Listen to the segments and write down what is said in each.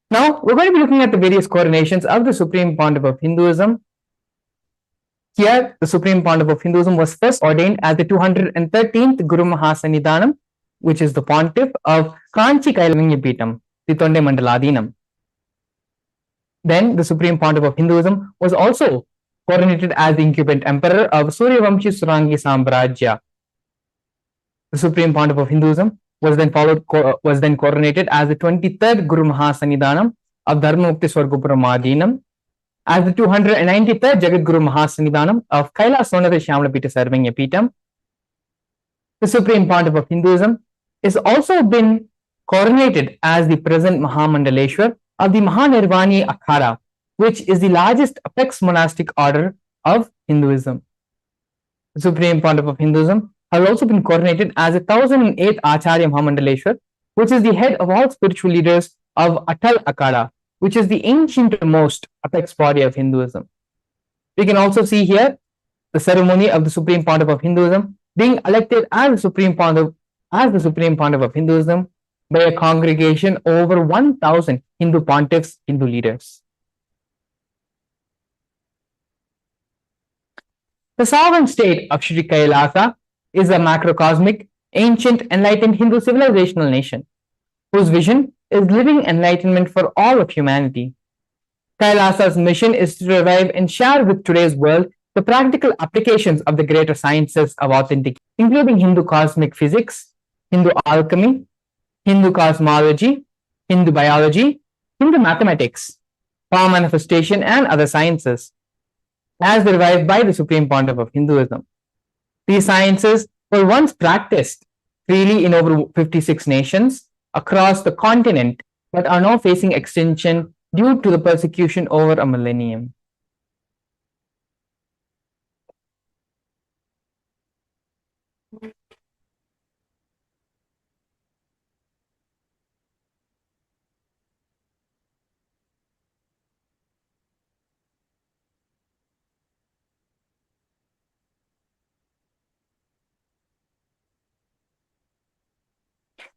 Now, we're going to be looking at the various coronations of the Supreme Pontiff of Hinduism. Here, the Supreme Pontiff of Hinduism was first ordained as the 213th Guru Mahasannidhanam, which is the Pontiff of Kanchi Kailavanya the Tonde Mandaladinam. Then, the Supreme Pontiff of Hinduism was also coronated as the incumbent emperor of Suryavamshi Surangi Sambrajya. The Supreme Pontiff of Hinduism was then coronated as the 23rd Guru Mahasannidhanam of Dharmamukti Swargopuramadinam, as the 293rd Jagat Guru Mahasannidhanam of Kailasonatha Shyamlapita Sarvanya Pitam. The Supreme Pontiff of Hinduism is also been coronated as the present Mahamandaleshwar of the Mahanirvani Akhada, which is the largest apex monastic order of Hinduism. The Supreme Pontiff of Hinduism has also been coronated as the 1008th Acharya Mahamandaleshwar, which is the head of all spiritual leaders of Atal Akhada, which is the ancient-most apex body of Hinduism. We can also see here the ceremony of the Supreme Pontiff of Hinduism being elected as the Supreme Pontiff of Hinduism by a congregation over 1,000 Hindu pontiffs, Hindu leaders. The sovereign state of Sri Kailasa is a macrocosmic, ancient, enlightened Hindu civilizational nation, whose vision is living enlightenment for all of humanity. Kailasa's mission is to revive and share with today's world the practical applications of the greater sciences of authentic, including Hindu cosmic physics, Hindu alchemy, Hindu cosmology, Hindu biology, Hindu mathematics, power manifestation, and other sciences, as revived by the Supreme Pontiff of Hinduism. These sciences were once practiced freely in over 56 nations across the continent, but are now facing extinction due to the persecution over a millennium.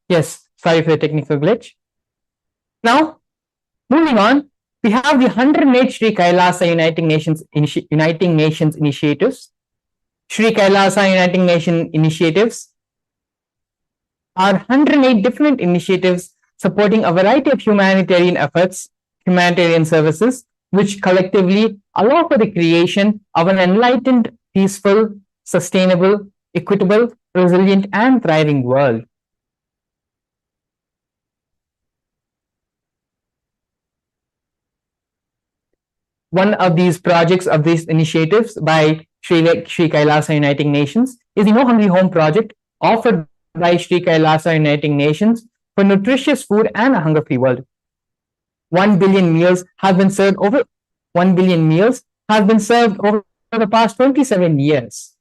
Yes, sorry for the technical glitch. Now, moving on, we have the 108 Sri Kailasa Uniting Nations initiatives. Sri Kailasa Uniting Nation initiatives are 108 different initiatives supporting a variety of humanitarian efforts, humanitarian services, which collectively allow for the creation of an enlightened, peaceful, sustainable, equitable, resilient, and thriving world. One of these projects of these initiatives by Sri Kailasa Uniting Nations is the No Hungry Home project offered by Sri Kailasa Uniting Nations for nutritious food and a hunger-free world. 1 billion meals have been served over the past 27 years.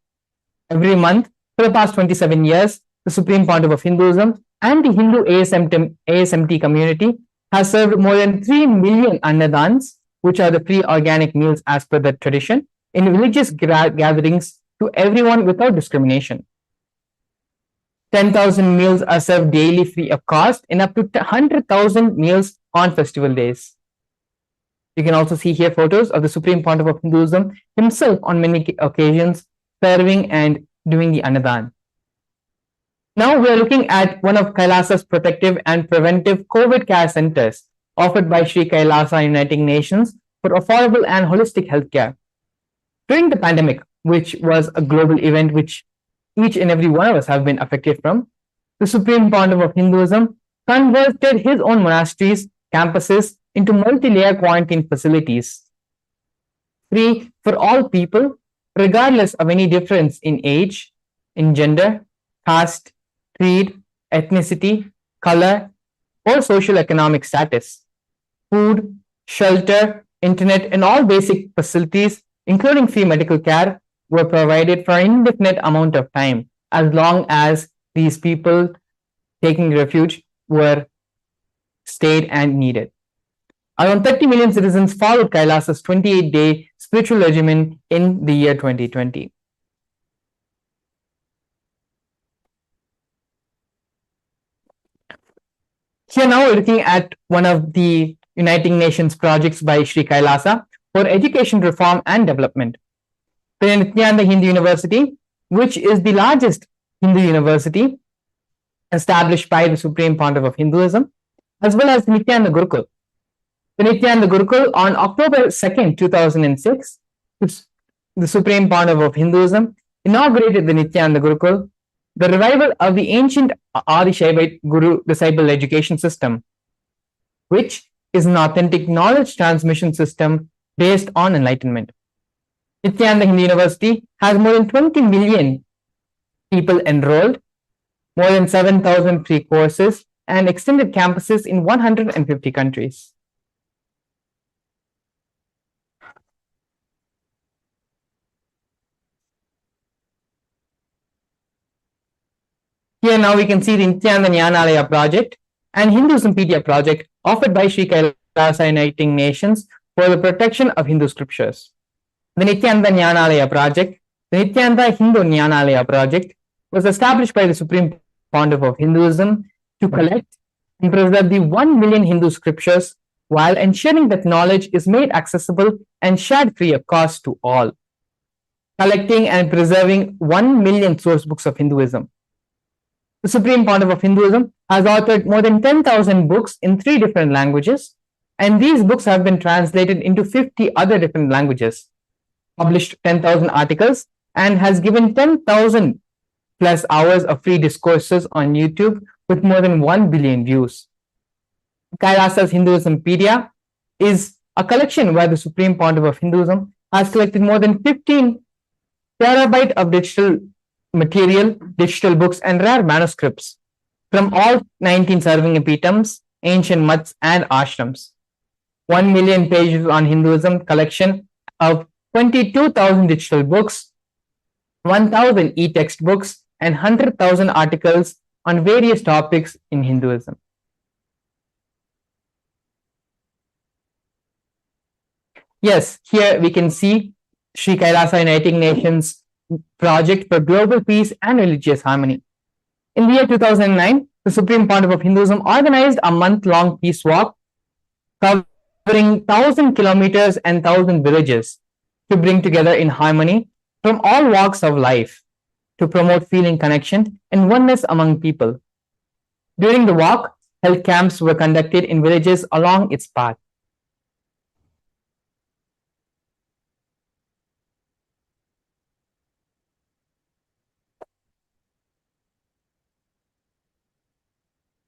Every month for the past 27 years, the Supreme Pontiff of Hinduism and the Hindu ASMT community has served more than 3 million annadans, which are the free organic meals as per the tradition, in religious gatherings to everyone without discrimination. 10,000 meals are served daily free of cost and up to 100,000 meals on festival days. You can also see here photos of the Supreme Pontiff of Hinduism himself on many occasions serving and doing the Annadan. Now we are looking at one of Kailasa's protective and preventive COVID care centers offered by Sri Kailasa Uniting Nations for affordable and holistic healthcare. During the pandemic, which was a global event which each and every one of us have been affected from, the Supreme Pontiff of Hinduism converted his own monasteries, campuses into multi-layer quarantine facilities, free for all people, regardless of any difference in age, in gender, caste, creed, ethnicity, color, or social economic status. Food, shelter, internet, and all basic facilities, including free medical care, were provided for an indefinite amount of time, as long as these people taking refuge were stayed and needed. Around 30 million citizens followed Kailasa's 28-day spiritual regimen in the year 2020. Here now we're looking at one of the United Nations projects by Sri Kailasa for education reform and development. The Nithyananda Hindu University, which is the largest Hindu university established by the Supreme Pontiff of Hinduism, as well as the Nithyananda Gurukul. The Nithyananda Gurukul on October 2nd, 2006, the Supreme Pontiff of Hinduism inaugurated the Nithyananda Gurukul, the revival of the ancient Adi Shaivite Guru disciple education system, which is an authentic knowledge transmission system based on enlightenment. Nithyananda Hindu University has more than 20 million people enrolled, more than 7,000 free courses, and extended campuses in 150 countries. Here now we can see the Nithyananda Jnanalaya project and Hinduism Pedia project offered by Sri Kailasa Uniting Nations for the protection of Hindu scriptures. The Nithyananda Jnanalaya project, the Nithyananda Hindu Jnanalaya project, was established by the Supreme Pontiff of Hinduism to collect and preserve the 1 million Hindu scriptures while ensuring that knowledge is made accessible and shared free of cost to all. Collecting and preserving 1 million source books of Hinduism. The Supreme Pontiff of Hinduism has authored more than 10,000 books in 3 different languages, and these books have been translated into 50 other different languages, published 10,000 articles, and has given 10,000 plus hours of free discourses on YouTube with more than 1 billion views. Kailasa's Hinduism Pedia is a collection where the Supreme Pontiff of Hinduism has collected more than 15 terabytes of digital material, digital books, and rare manuscripts from all 19 Sarvingapitams, ancient mutts, and ashrams. 1 million pages on Hinduism collection of 22,000 digital books, 1,000 e-text books, and 100,000 articles on various topics in Hinduism. Yes, here we can see Sri Kailasa Uniting Nations project for global peace and religious harmony. In the year 2009, the Supreme Pontiff of Hinduism organized a month-long peace walk covering 1,000 kilometers and 1,000 villages to bring together in harmony from all walks of life to promote feeling connection and oneness among people. During the walk, health camps were conducted in villages along its path.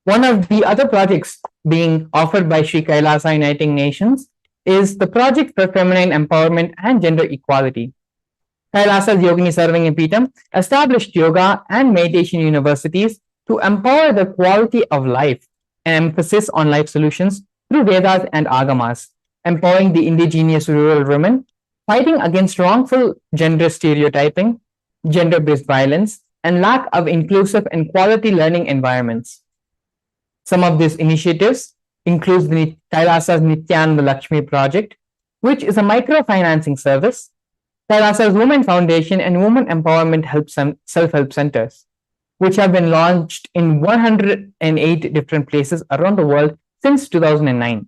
One of the other projects being offered by Sri Kailasa Uniting Nations is the Project for Feminine Empowerment and Gender Equality. Kailasa's Yogini Sarvangapeetham established yoga and meditation universities to empower the quality of life and emphasis on life solutions through Vedas and Agamas, empowering the indigenous rural women, fighting against wrongful gender stereotyping, gender-based violence, and lack of inclusive and quality learning environments. Some of these initiatives include the Kailasa's Nithyananda Lakshmi project, which is a microfinancing service, Kailasa's Women Foundation and Women Empowerment Self-Help Centers, which have been launched in 108 different places around the world since 2009.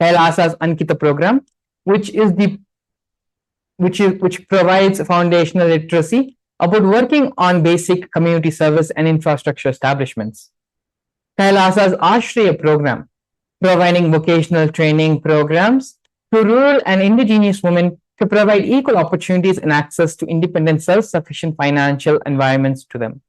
Kailasa's Ankita program, which provides foundational literacy about working on basic community service and infrastructure establishments. Kailasa's Ashriya program, providing vocational training programs to rural and indigenous women to provide equal opportunities and access to independent, self-sufficient financial environments to them.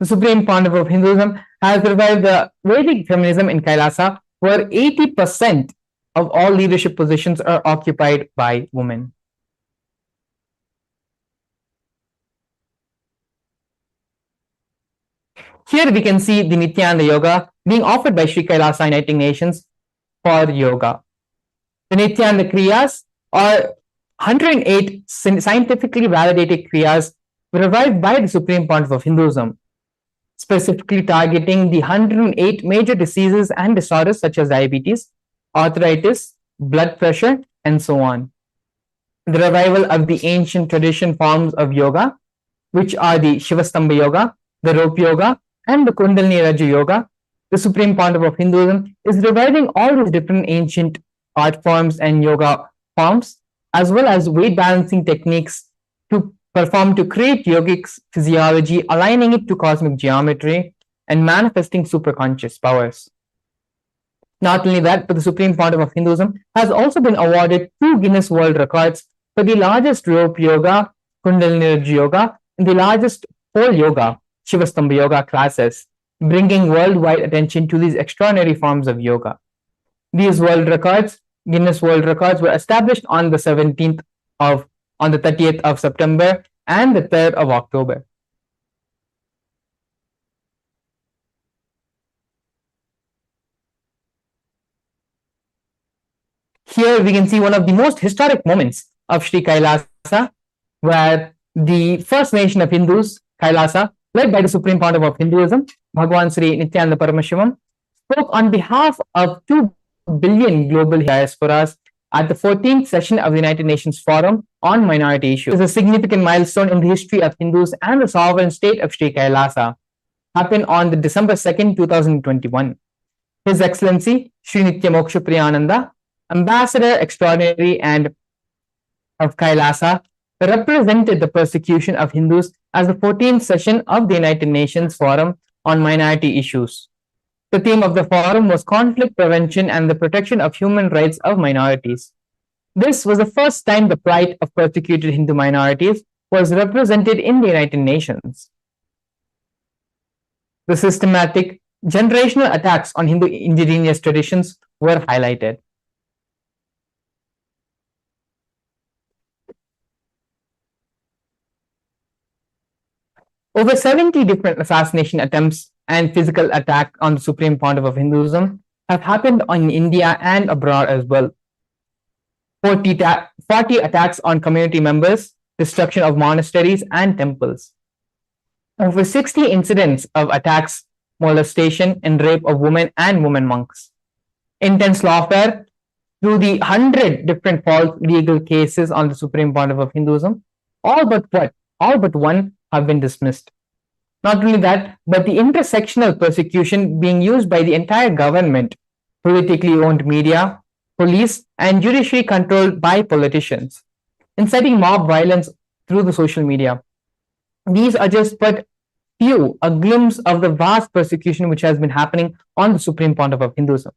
The Supreme Pontiff of Hinduism has revived the Vedic feminism in Kailasa, where 80% of all leadership positions are occupied by women. Here we can see the Nithyananda Yoga being offered by Sri Kailasa Uniting Nations for yoga. The Nithyananda Kriyas are 108 scientifically validated Kriyas revived by the Supreme Pontiff of Hinduism, specifically targeting the 108 major diseases and disorders such as diabetes, arthritis, blood pressure, and so on. The revival of the ancient tradition forms of yoga, which are the Shivastamba Yoga, the Rope Yoga, and the Kundalini Raja Yoga, the supreme pontiff of Hinduism, is reviving all these different ancient art forms and yoga forms, as well as weight balancing techniques to perform to create yogic physiology, aligning it to cosmic geometry and manifesting superconscious powers. Not only that, but the Supreme Pontiff of Hinduism has also been awarded 2 Guinness World Records for the largest rope yoga, Kundalini Yoga, and the largest pole yoga, Shivastambha Yoga classes, bringing worldwide attention to these extraordinary forms of yoga. These world records, Guinness World Records, were established on the 30th of September and the 3rd of October. Here we can see one of the most historic moments of Sri Kailasa, where the first nation of Hindus, Kailasa, led by the Supreme Pontiff of Hinduism, Bhagwan Sri Nithyananda Paramashivam, spoke on behalf of 2 billion global diasporas at the 14th session of the United Nations Forum on Minority Issues. It is a significant milestone in the history of Hindus and the sovereign state of Sri Kailasa. Happened on the December 2nd, 2021. His Excellency Sri Nitya Moksha Priyananda, Ambassador Extraordinary and of Kailasa, represented the persecution of Hindus as the 14th session of the United Nations Forum on Minority Issues. The theme of the forum was conflict prevention and the protection of human rights of minorities. This was the first time the plight of persecuted Hindu minorities was represented in the United Nations. The systematic generational attacks on Hindu indigenous traditions were highlighted. Over 70 different assassination attempts and physical attack on the Supreme Pontiff of Hinduism have happened in India and abroad as well. 40 attacks on community members, destruction of monasteries and temples. Over 60 incidents of attacks, molestation and rape of women and women monks. Intense lawfare through the 100 different false legal cases on the Supreme Pontiff of Hinduism, all but one have been dismissed. Not only that, but the intersectional persecution being used by the entire government, politically owned media, police, and judiciary controlled by politicians, inciting mob violence through the social media. These are just but a glimpse of the vast persecution which has been happening on the Supreme Pontiff of Hinduism.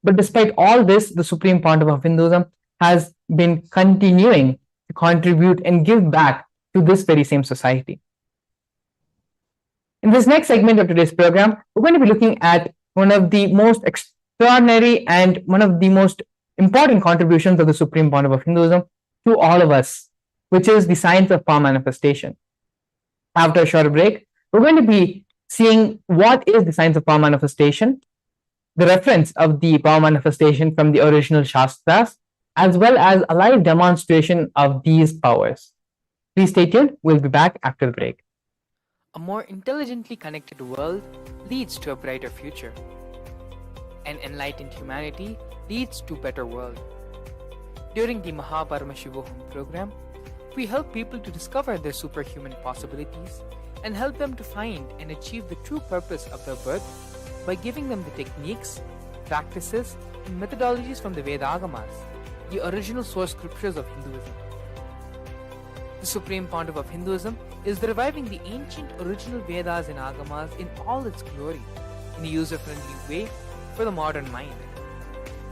But despite all this, the Supreme Pontiff of Hinduism has been continuing to contribute and give back to this very same society. In this next segment of today's program, we're going to be looking at one of the most extraordinary and one of the most important contributions of the Supreme Pontiff of Hinduism to all of us, which is the science of power manifestation. After a short break, we're going to be seeing what is the science of power manifestation, the reference of the power manifestation from the original Shastras, as well as a live demonstration of these powers. Please stay tuned. We'll be back after the break. A more intelligently connected world leads to a brighter future. An enlightened humanity leads to a better world. During the Paramashivam program, we help people to discover their superhuman possibilities and help them to find and achieve the true purpose of their birth by giving them the techniques, practices, and methodologies from the Vedagamas, the original source scriptures of Hinduism. The Supreme Pontiff of Hinduism is reviving the ancient original Vedas and Agamas in all its glory, in a user-friendly way for the modern mind.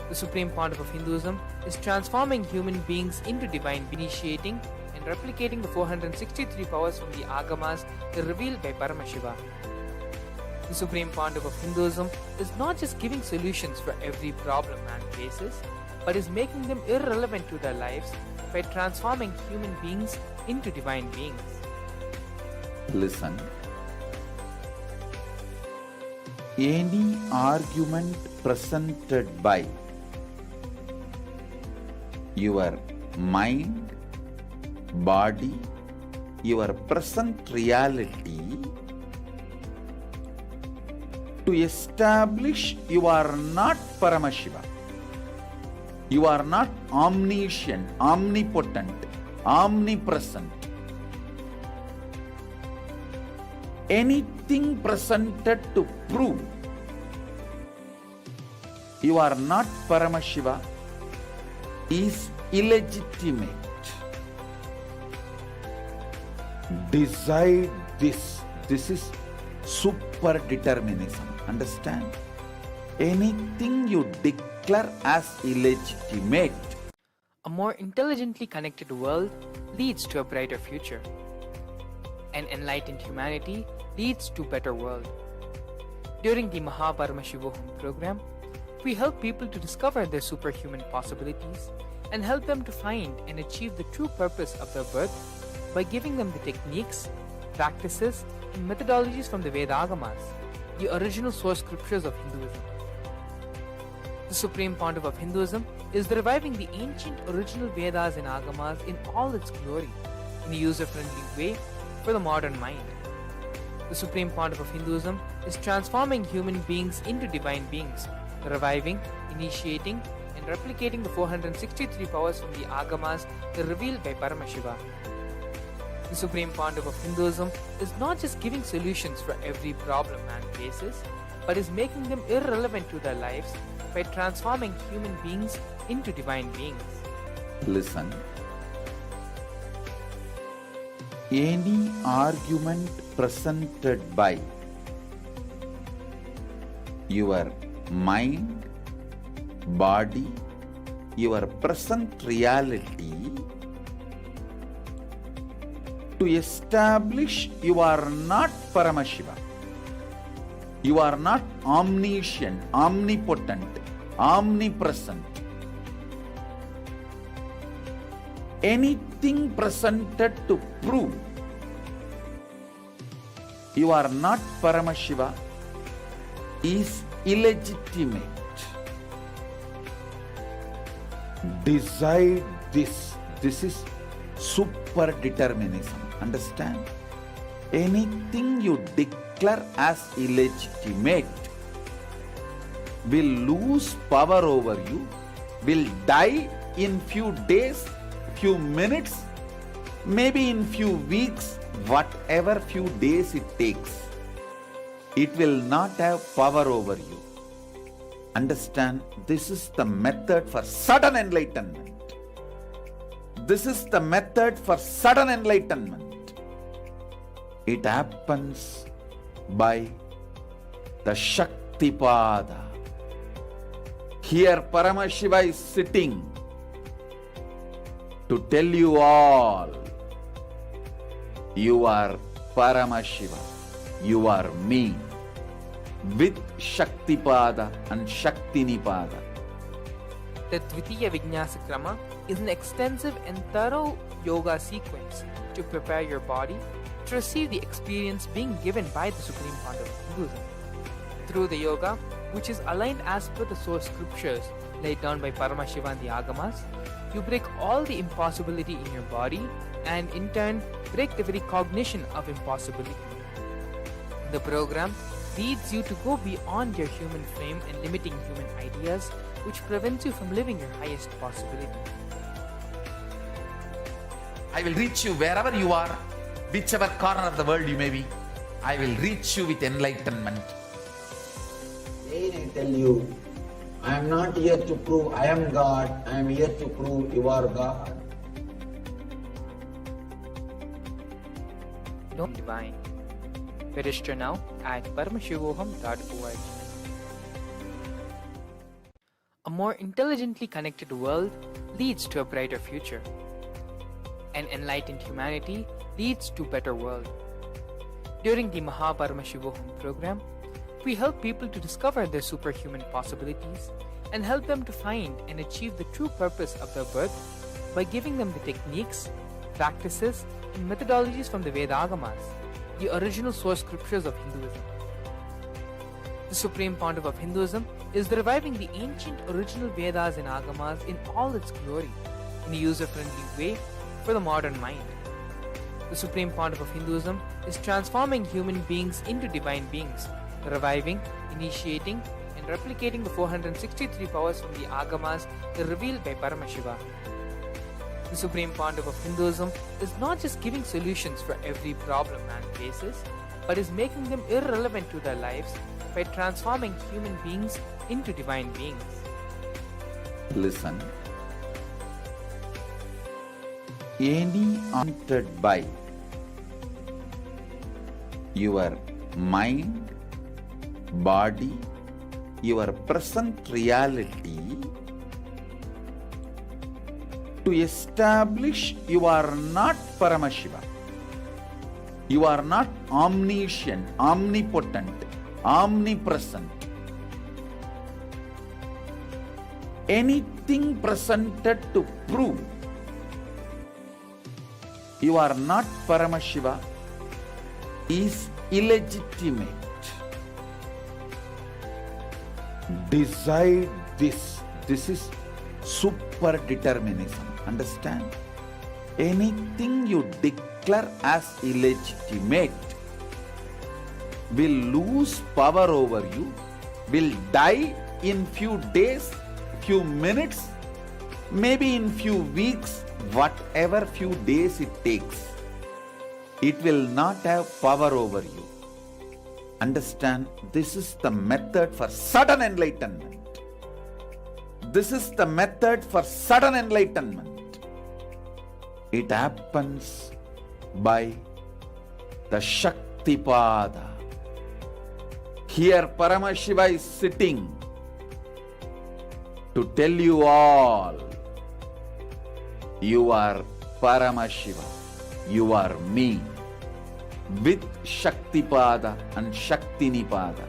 The Supreme Pontiff of Hinduism is transforming human beings into divine, initiating and replicating the 463 powers from the Agamas revealed by Paramashivam. The Supreme Pontiff of Hinduism is not just giving solutions for every problem man faces, but is making them irrelevant to their lives by transforming human beings into divine beings. Listen. Any argument presented by your mind, body, your present reality to establish you are not Paramashiva. You are not omniscient, omnipotent, omnipresent. Anything presented to prove you are not Paramashiva is illegitimate. Decide this. This is super determinism. Understand? Anything you declare as illegitimate. A more intelligently connected world leads to a brighter future. An enlightened humanity leads to a better world. During the Paramashivam program, we help people to discover their superhuman possibilities and help them to find and achieve the true purpose of their birth by giving them the techniques, practices, and methodologies from the Vedagamas, the original source scriptures of Hinduism. The Supreme Pontiff of Hinduism is reviving the ancient original Vedas and Agamas in all its glory, in a user-friendly way for the modern mind. The Supreme Pontiff of Hinduism is transforming human beings into divine beings, reviving, initiating, and replicating the 463 powers from the Agamas revealed by Paramashivam. The Supreme Pontiff of Hinduism is not just giving solutions for every problem man faces, but is making them irrelevant to their lives by transforming human beings into divine beings. Listen. Any argument presented by your mind, body, your present reality to establish you are not Paramashiva, you are not omniscient, omnipotent, omnipresent. Anything presented to prove you are not Paramashiva is illegitimate. Decide this. This is super determinism. Understand? Anything you declare as illegitimate will lose power over you, will die in few days, few minutes, maybe in few weeks, whatever few days it takes. It will not have power over you. Understand? This is the method for sudden enlightenment. This is the method for sudden enlightenment. It happens by the Shaktipada. Here Paramashiva is sitting to tell you all, you are Paramashiva, you are me, with Shaktipada and Shaktinipada. The Dvitiya Vijnasa Krama is an extensive and thorough yoga sequence to prepare your body to receive the experience being given by the Supreme Pontiff of Hinduism. Through the yoga, which is aligned as per the source scriptures laid down by Paramashiva and the Agamas, you break all the impossibility in your body and in turn break the very cognition of impossibility. The program leads you to go beyond your human frame and limiting human ideas, which prevents you from living your highest possibility. I will reach you wherever you are, whichever corner of the world you may be. I will reach you with enlightenment. Again I tell you, I am not here to prove I am God, I am here to prove you are God. Don't divine. Register now at paramashivoham.org. A more intelligently connected world leads to a brighter future. An enlightened humanity leads to a better world. During the Paramashivam program, we help people to discover their superhuman possibilities and help them to find and achieve the true purpose of their birth by giving them the techniques, practices, and methodologies from the Vedagamas, the original source scriptures of Hinduism. The Supreme Pontiff of Hinduism is reviving the ancient original Vedas and Agamas in all its glory, in a user-friendly way for the modern mind. The Supreme Pontiff of Hinduism is transforming human beings into divine beings, reviving, initiating, and replicating the 463 powers from the Agamas revealed by Paramashivam. The Supreme Pontiff of Hinduism is not just giving solutions for every problem man faces, but is making them irrelevant to their lives by transforming human beings into divine beings. listen. Any haunted by your mind, body, your present reality, to establish you are not Paramashiva. You are not omniscient, omnipotent, omnipresent. Anything presented to prove you are not Paramashiva is illegitimate. Decide this. This is super determinism. Understand? Anything you declare as illegitimate will lose power over you, will die in few days, few minutes, maybe in few weeks, whatever few days it takes. It will not have power over you. Understand? This is the method for sudden enlightenment. This is the method for sudden enlightenment. It happens by the Shaktipada. Here Paramashiva is sitting to tell you all, you are Paramashiva, you are me, with Shaktipada and Shaktinipada.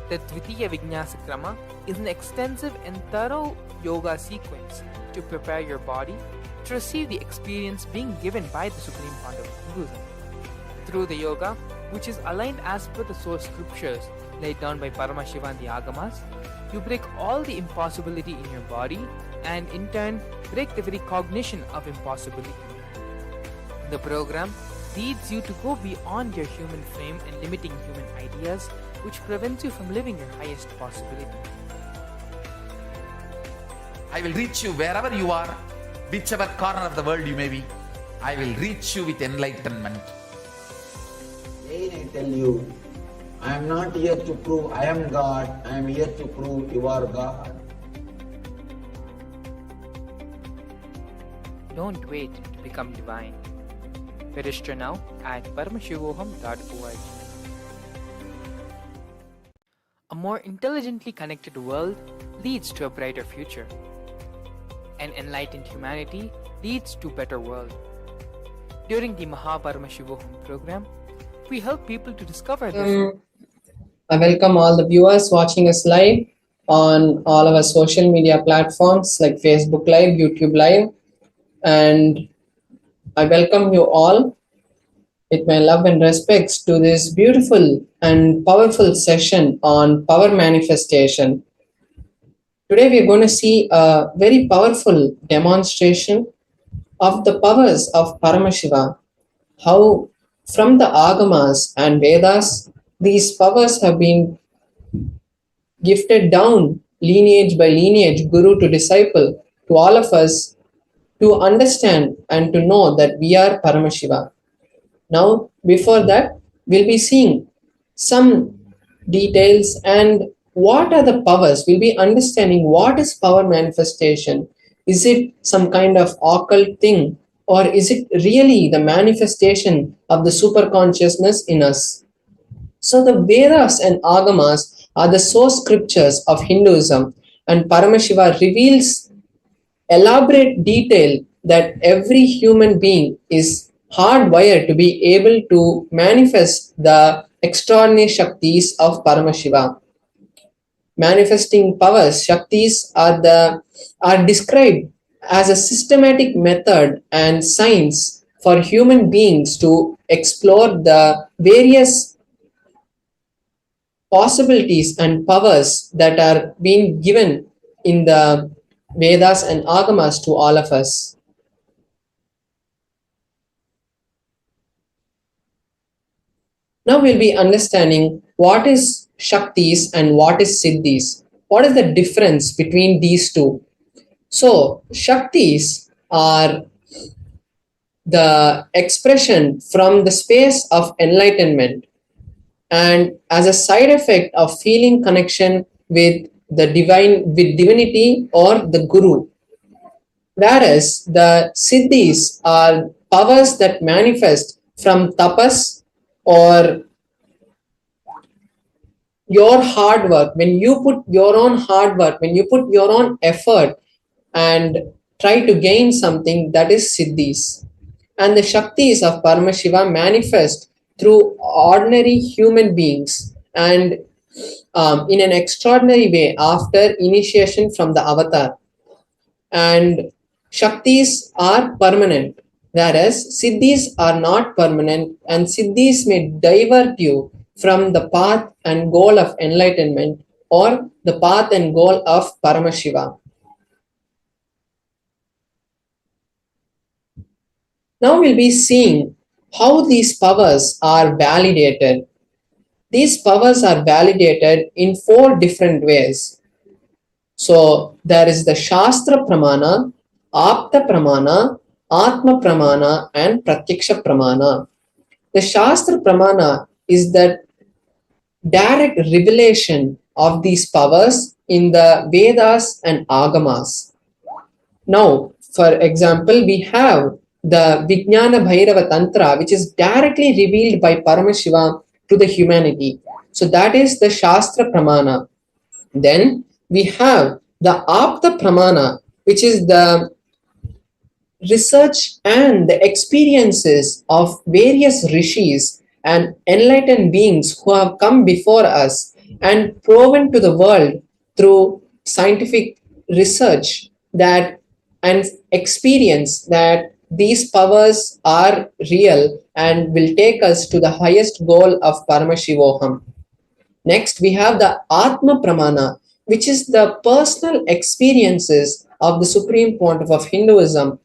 The Dvitiya Vijnasa Krama is an extensive and thorough yoga sequence to prepare your body to receive the experience being given by the Supreme Founder of Hinduism. Through the yoga, which is aligned as per the source scriptures laid down by Paramashiva and the Agamas, you break all the impossibility in your body and in turn break the very cognition of impossibility. The program leads you to go beyond your human frame and limiting human ideas, which prevents you from living your highest possibility. I will reach you wherever you are, whichever corner of the world you may be. I will reach you with enlightenment. Again I tell you, I am not here to prove I am God, I am here to prove you are God. Don't wait to become divine. Register now at paramashivoham.org. A more intelligently connected world leads to a brighter future. An enlightened humanity leads to a better world. During the Paramashivam program, we help people to discover this. I welcome all the viewers watching us live on all our social media platforms like Facebook Live, YouTube Live, and I welcome you all with my love and respects to this beautiful and powerful session on power manifestation. Today we are going to see a very powerful demonstration of the powers of Paramashiva, how from the Agamas and Vedas these powers have been gifted down lineage by lineage, guru to disciple, to all of us to understand and to know that we are Paramashiva. Now, before that, we'll be seeing some details and what are the powers. We'll be understanding what is power manifestation. Is it some kind of occult thing, or is it really the manifestation of the super consciousness in us? So the Vedas and Agamas are the source scriptures of Hinduism, and Paramashiva reveals elaborate detail that every human being is hardwired to be able to manifest the extraordinary Shaktis of Paramashiva. Manifesting powers, Shaktis, are described as a systematic method and science for human beings to explore the various possibilities and powers that are being given in the Vedas and Agamas to all of us. Now we'll be understanding what is Shaktis and what is Siddhis. What is the difference between these two? So, Shaktis are the expression from the space of enlightenment, and as a side effect of feeling connection with the divine with divinity or the guru. Whereas the siddhis are powers that manifest from tapas or your hard work. When you put your own hard work, when you put your own effort and try to gain something, that is siddhis. And the shaktis of Paramashiva manifest through ordinary human beings and in an extraordinary way after initiation from the avatar. And shaktis are permanent, whereas siddhis are not permanent, and siddhis may divert you from the path and goal of enlightenment or the path and goal of Paramashiva. Now we'll be seeing how these powers are validated. These powers are validated in 4 different ways. So there is the Shastra Pramana, Apta Pramana, Atma Pramana, and Pratyaksha Pramana. The Shastra Pramana is the direct revelation of these powers in the Vedas and Agamas. Now, for example, we have the Vijnana Bhairava Tantra, which is directly revealed by Paramashiva to the humanity. So that is the Shastra Pramana. Then we have the Apta Pramana, which is the research and the experiences of various rishis and enlightened beings who have come before us and proven to the world through scientific research that and experience that these powers are real and will take us to the highest goal of Paramashivoham. Next, we have the Atma Pramana, which is the personal experiences of the Supreme Pontiff of Hinduism,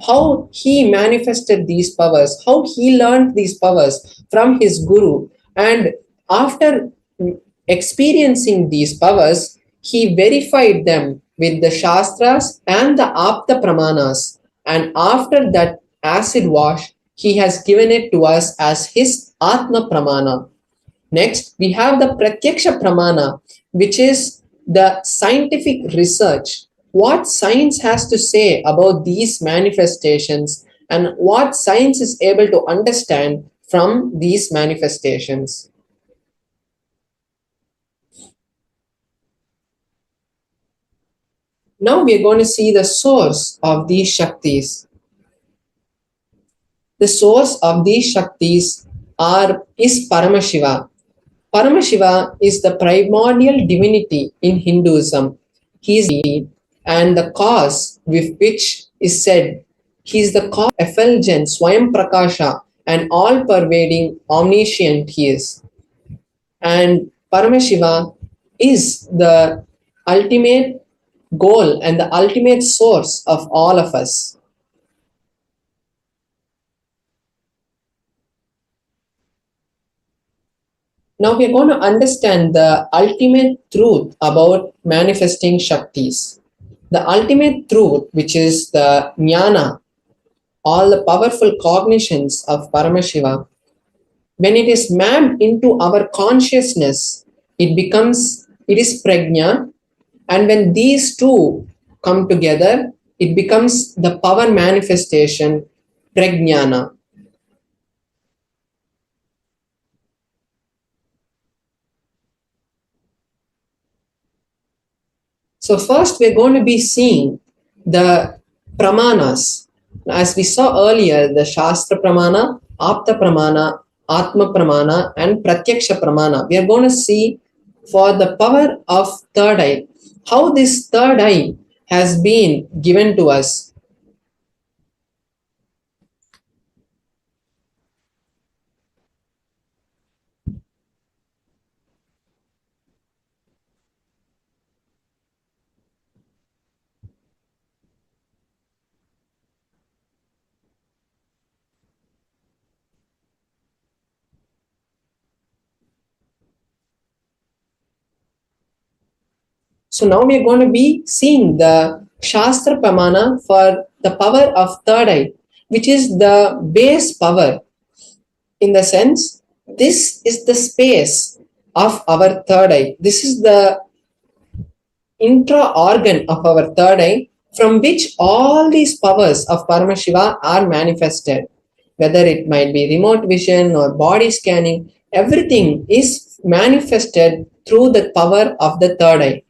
how he manifested these powers, how he learned these powers from his guru, and after experiencing these powers, he verified them with the Shastras and the Apta Pramanas, and after that acid wash, he has given it to us as his Atma Pramana. Next, we have the Pratyaksha Pramana, which is the scientific research. What science has to say about these manifestations and what science is able to understand from these manifestations. Now we are going to see the source of these Shaktis. The source of these Shaktis is Paramashiva. Paramashiva is the primordial divinity in Hinduism. He is and the cause with which is said he is the cause, effulgent, Swayam Prakasha, and all-pervading, omniscient he is. And Paramashiva is the ultimate goal and the ultimate source of all of us. Now we are going to understand the ultimate truth about manifesting Shaktis. The ultimate truth, which is the jnana, all the powerful cognitions of Paramashiva, when it is mapped into our consciousness, it is prajna, and when these two come together, it becomes the power manifestation, prajnana. So first we're going to be seeing the pramanas. As we saw earlier, the Shastra Pramana, Apta Pramana, Atma Pramana, and Pratyaksha Pramana. We are going to see for the power of third eye, how this third eye has been given to us. So now we are going to be seeing the Shastra Pramana for the power of third eye, which is the base power. In the sense, this is the space of our third eye. This is the intra-organ of our third eye from which all these powers of Paramashiva are manifested. Whether it might be remote vision or body scanning, everything is manifested through the power of the third eye.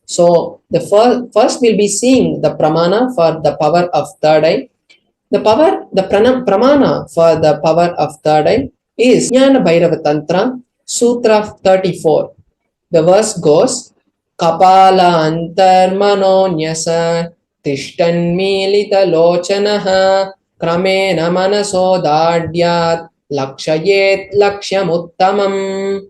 So the first we'll be seeing the pramana for the power of third eye. The pramana for the power of third eye is Kalabhairava Tantra, Sutra 34. The verse goes, Kapala antarmano nyasa tishtanmilita lochanaha kramena manaso dadyat lakshayet lakshyamuttamam.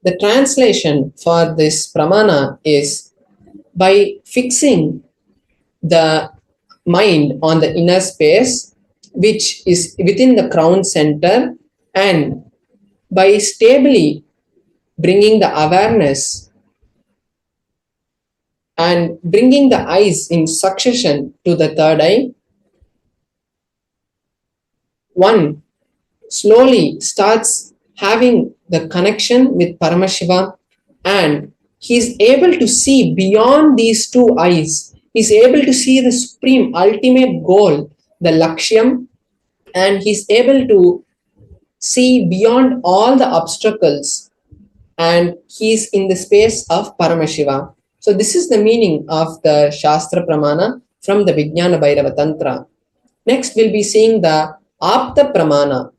The translation for this pramana is by fixing the mind on the inner space, which is within the crown center, and by stably bringing the awareness and bringing the eyes in succession to the third eye, one slowly starts having the connection with Paramashiva, and he is able to see beyond these two eyes. He is able to see the supreme ultimate goal, the Lakshyam, and he is able to see beyond all the obstacles, and he is in the space of Paramashiva. So this is the meaning of the Shastra Pramana from the Vijnana Bhairava Tantra. Next we'll be seeing the Apta Pramana.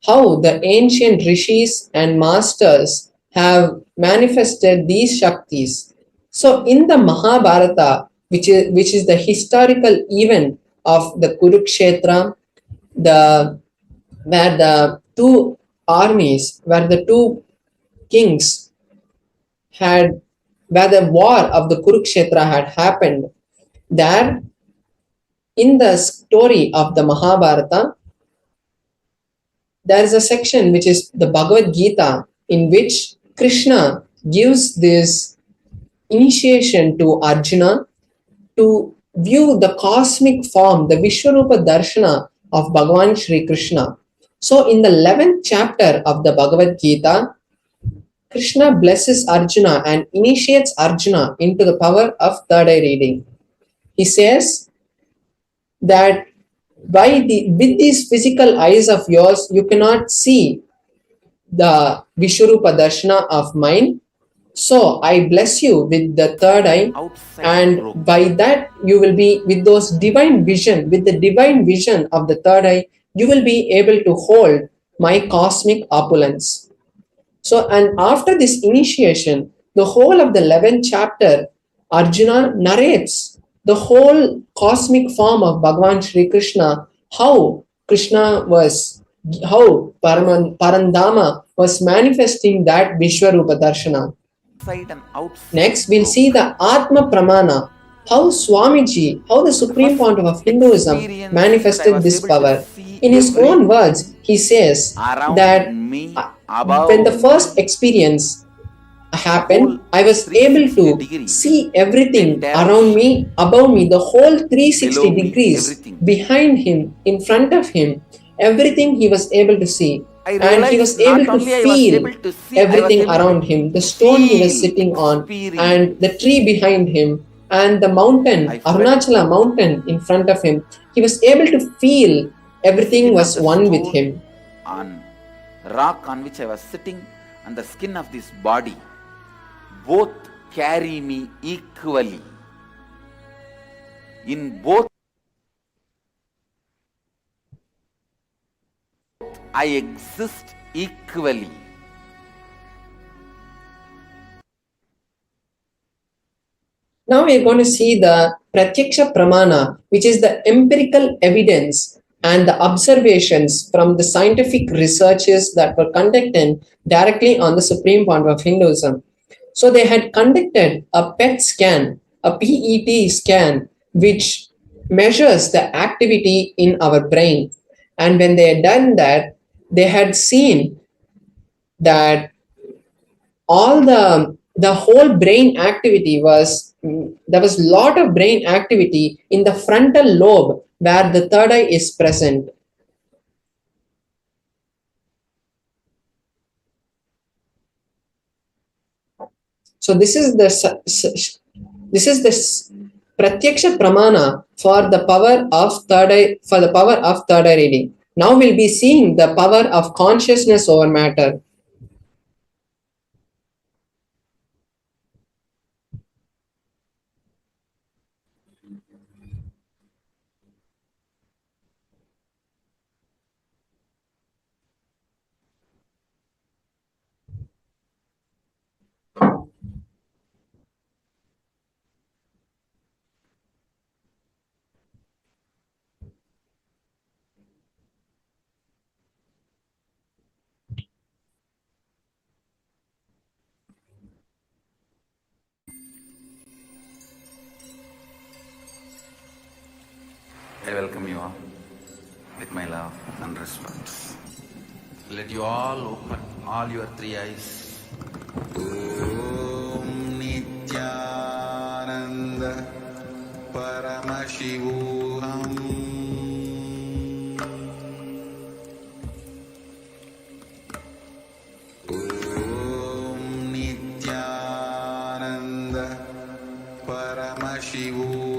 How the ancient rishis and masters have manifested these Shaktis. So in the Mahabharata, which is the historical event of the Kurukshetra, where the two armies, where the two kings had, where the war of the Kurukshetra had happened, there in the story of the Mahabharata, there is a section which is the Bhagavad Gita, in which Krishna gives this initiation to Arjuna to view the cosmic form, the Vishwarupa Darshana of Bhagavan Shri Krishna. So in the 11th chapter of the Bhagavad Gita, Krishna blesses Arjuna and initiates Arjuna into the power of third eye reading. He says that with these physical eyes of yours, you cannot see the Vishwarupa Darshana of mine. So I bless you with the third eye, and by that you will be with those divine vision, with the divine vision of the third eye, you will be able to hold my cosmic opulence. So, and after this initiation, the whole of the 11th chapter, Arjuna narrates the whole cosmic form of Bhagavan Shri Krishna, how Parandama was manifesting that Vishwarupa Darshana. Next, we'll see the Atma Pramana, how Swamiji, how the Supreme Pontiff of Hinduism manifested this power. In his own words, he says that when the first experience happened, I was able to see everything around me, above me, the whole 360 degrees, behind him, in front of him, everything he was able to see. And he was able to feel everything around him, the stone he was sitting on, and the tree behind him, and the mountain, Arunachala mountain in front of him. He was able to feel everything was one with him. On rock on which I was sitting and the skin of this body, both carry me equally. In both I exist equally. Now we are going to see the Pratyaksha Pramana, which is the empirical evidence and the observations from the scientific researches that were conducted directly on the Supreme Pontiff of Hinduism. So they had conducted a PET scan, a PET scan, which measures the activity in our brain. And when they had done that, they had seen that all the whole brain activity was, there was a lot of brain activity in the frontal lobe where the third eye is present. So this is the pratyaksha pramana for the power of third eye, for the power of third eye reading. Now we'll be seeing the power of consciousness over matter. I welcome you all with my love and respect. Let you all open all your three eyes. Om Nithyananda Paramashivam. Om Nithyananda Paramashivam.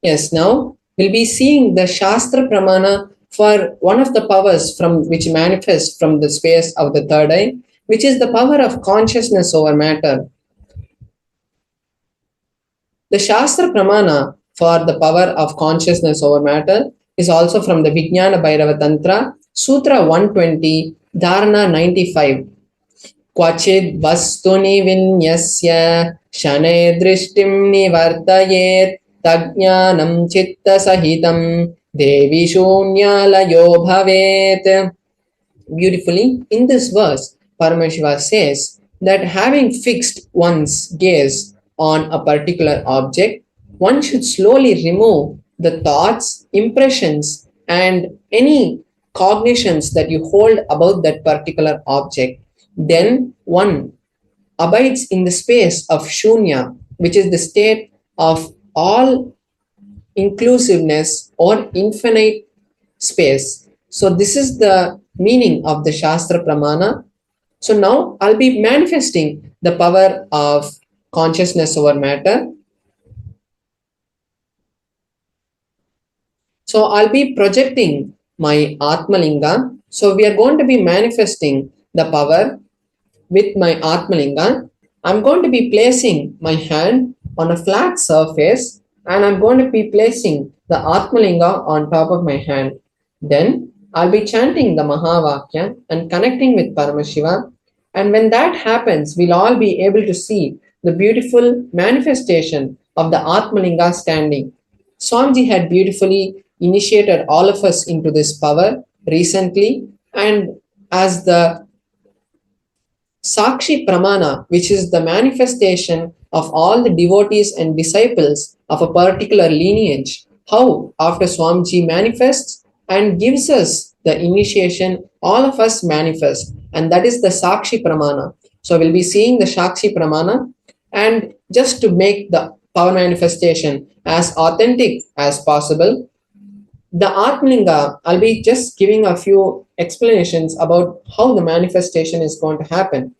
Yes, now we'll be seeing the Shastra Pramana for one of the powers from which manifests from the space of the third eye, which is the power of consciousness over matter. The Shastra Pramana for the power of consciousness over matter is also from the Vijnana Bhairava Tantra, Sutra 120, Dharana 95. Kvachid vastuni vinyasya shanay drishtim nivartayet tajnanam chitta sahitam devi shunyalayo bhavet. Beautifully, in this verse, Paramashiva says that having fixed one's gaze on a particular object, one should slowly remove the thoughts, impressions, and any cognitions that you hold about that particular object. Then one abides in the space of shunya, which is the state of all inclusiveness or infinite space. So this is the meaning of the Shastra Pramana. So now I'll be manifesting the power of consciousness over matter. So I'll be projecting my Atmalinga. So we are going to be manifesting the power with my Atmalinga. I'm going to be placing my hand on a flat surface and I'm going to be placing the Atmalinga on top of my hand. Then I'll be chanting the Mahavakya and connecting with Paramashiva. And when that happens, we'll all be able to see the beautiful manifestation of the Atmalinga standing. Swamiji had beautifully initiated all of us into this power recently, and as the Sakshi Pramana, which is the manifestation of all the devotees and disciples of a particular lineage, how after Swamiji manifests and gives us the initiation, all of us manifest, and that is the Sakshi Pramana. So we'll be seeing the Sakshi Pramana, and just to make the power manifestation as authentic as possible, the Atmalinga, I'll be just giving a few explanations about how the manifestation is going to happen.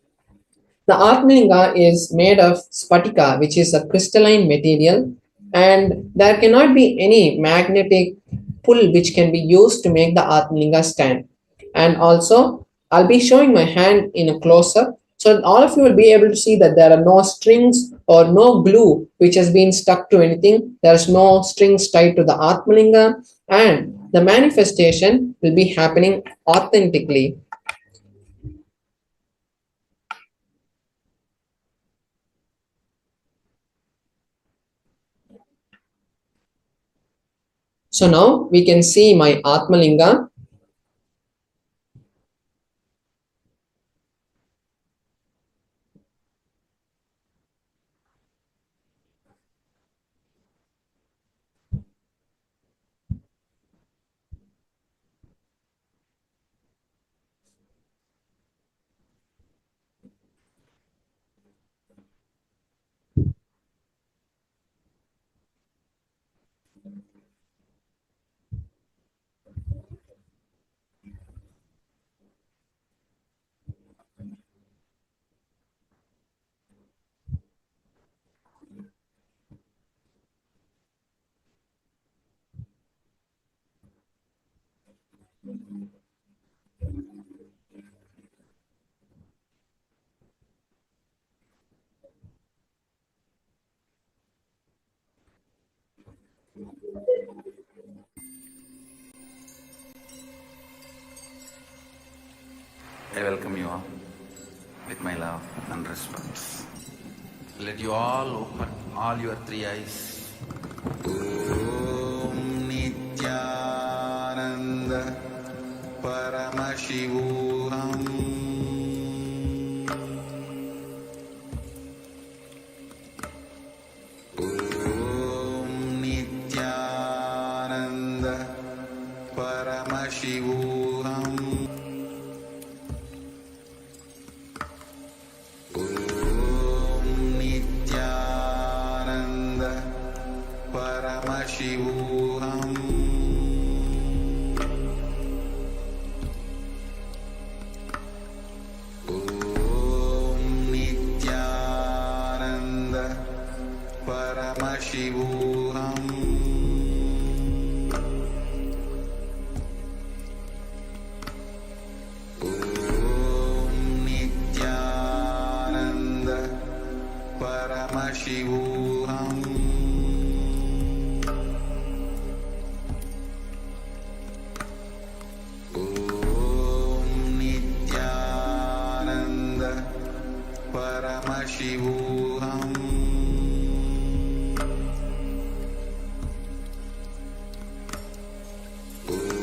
The Atmalinga is made of spatika, which is a crystalline material, and there cannot be any magnetic pull which can be used to make the Atmalinga stand. And also, I'll be showing my hand in a close-up So all of you will be able to see that there are no strings or no glue which has been stuck to anything. There is no strings tied to the Atmalinga, and the manifestation will be happening authentically. So now we can see my Atmalinga. I welcome you all with my love and respect. Let you all open all your three eyes. Om Nithyananda Paramashivam. Om Nithyananda Paramashivam. Paramashivam. Om Nithyananda Paramashivam. Om Nithyananda Paramashivam. Paramashivam. Om Nithyananda Paramashivam.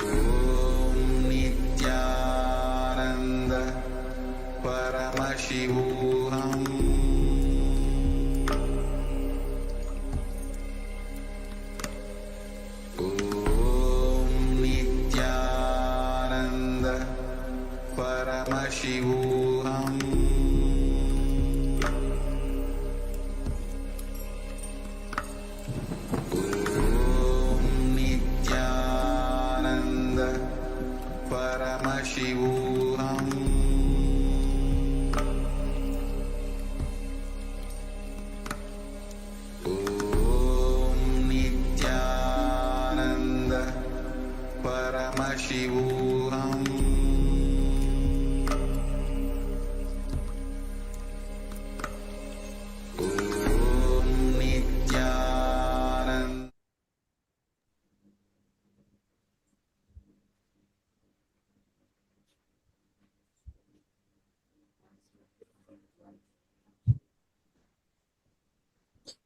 Om Nithyananda Paramashivam. Paramashivam. Om Nithyananda Paramashivam. Om Nithyananda.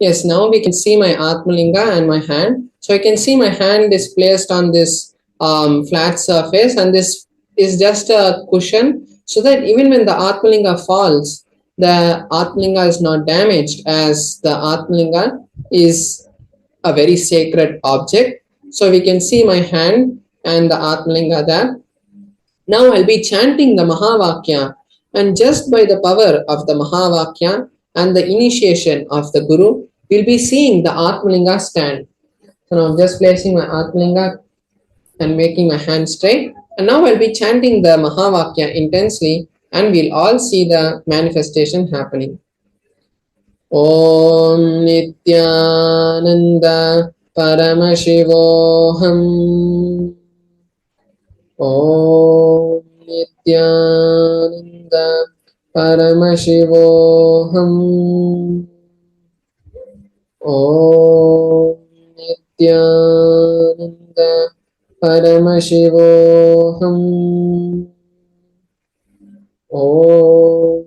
Yes, now we can see my Atmalinga and my hand. So I can see my hand is placed on this flat surface, and this is just a cushion, so that even when the Atmalinga falls, the Atmalinga is not damaged, as the Atmalinga is a very sacred object. So we can see my hand and the Atmalinga there. Now I'll be chanting the Mahavakya, and just by the power of the Mahavakya and the initiation of the Guru, we'll be seeing the Atmalinga stand. So now I'm just placing my Atmalinga and making my hand straight. And now I'll be chanting the Mahavakya intensely, and we'll all see the manifestation happening. Om Nithyananda Paramashivoham. Om Nithyananda Paramashivoham. Om Nithyananda Paramashivoham. Om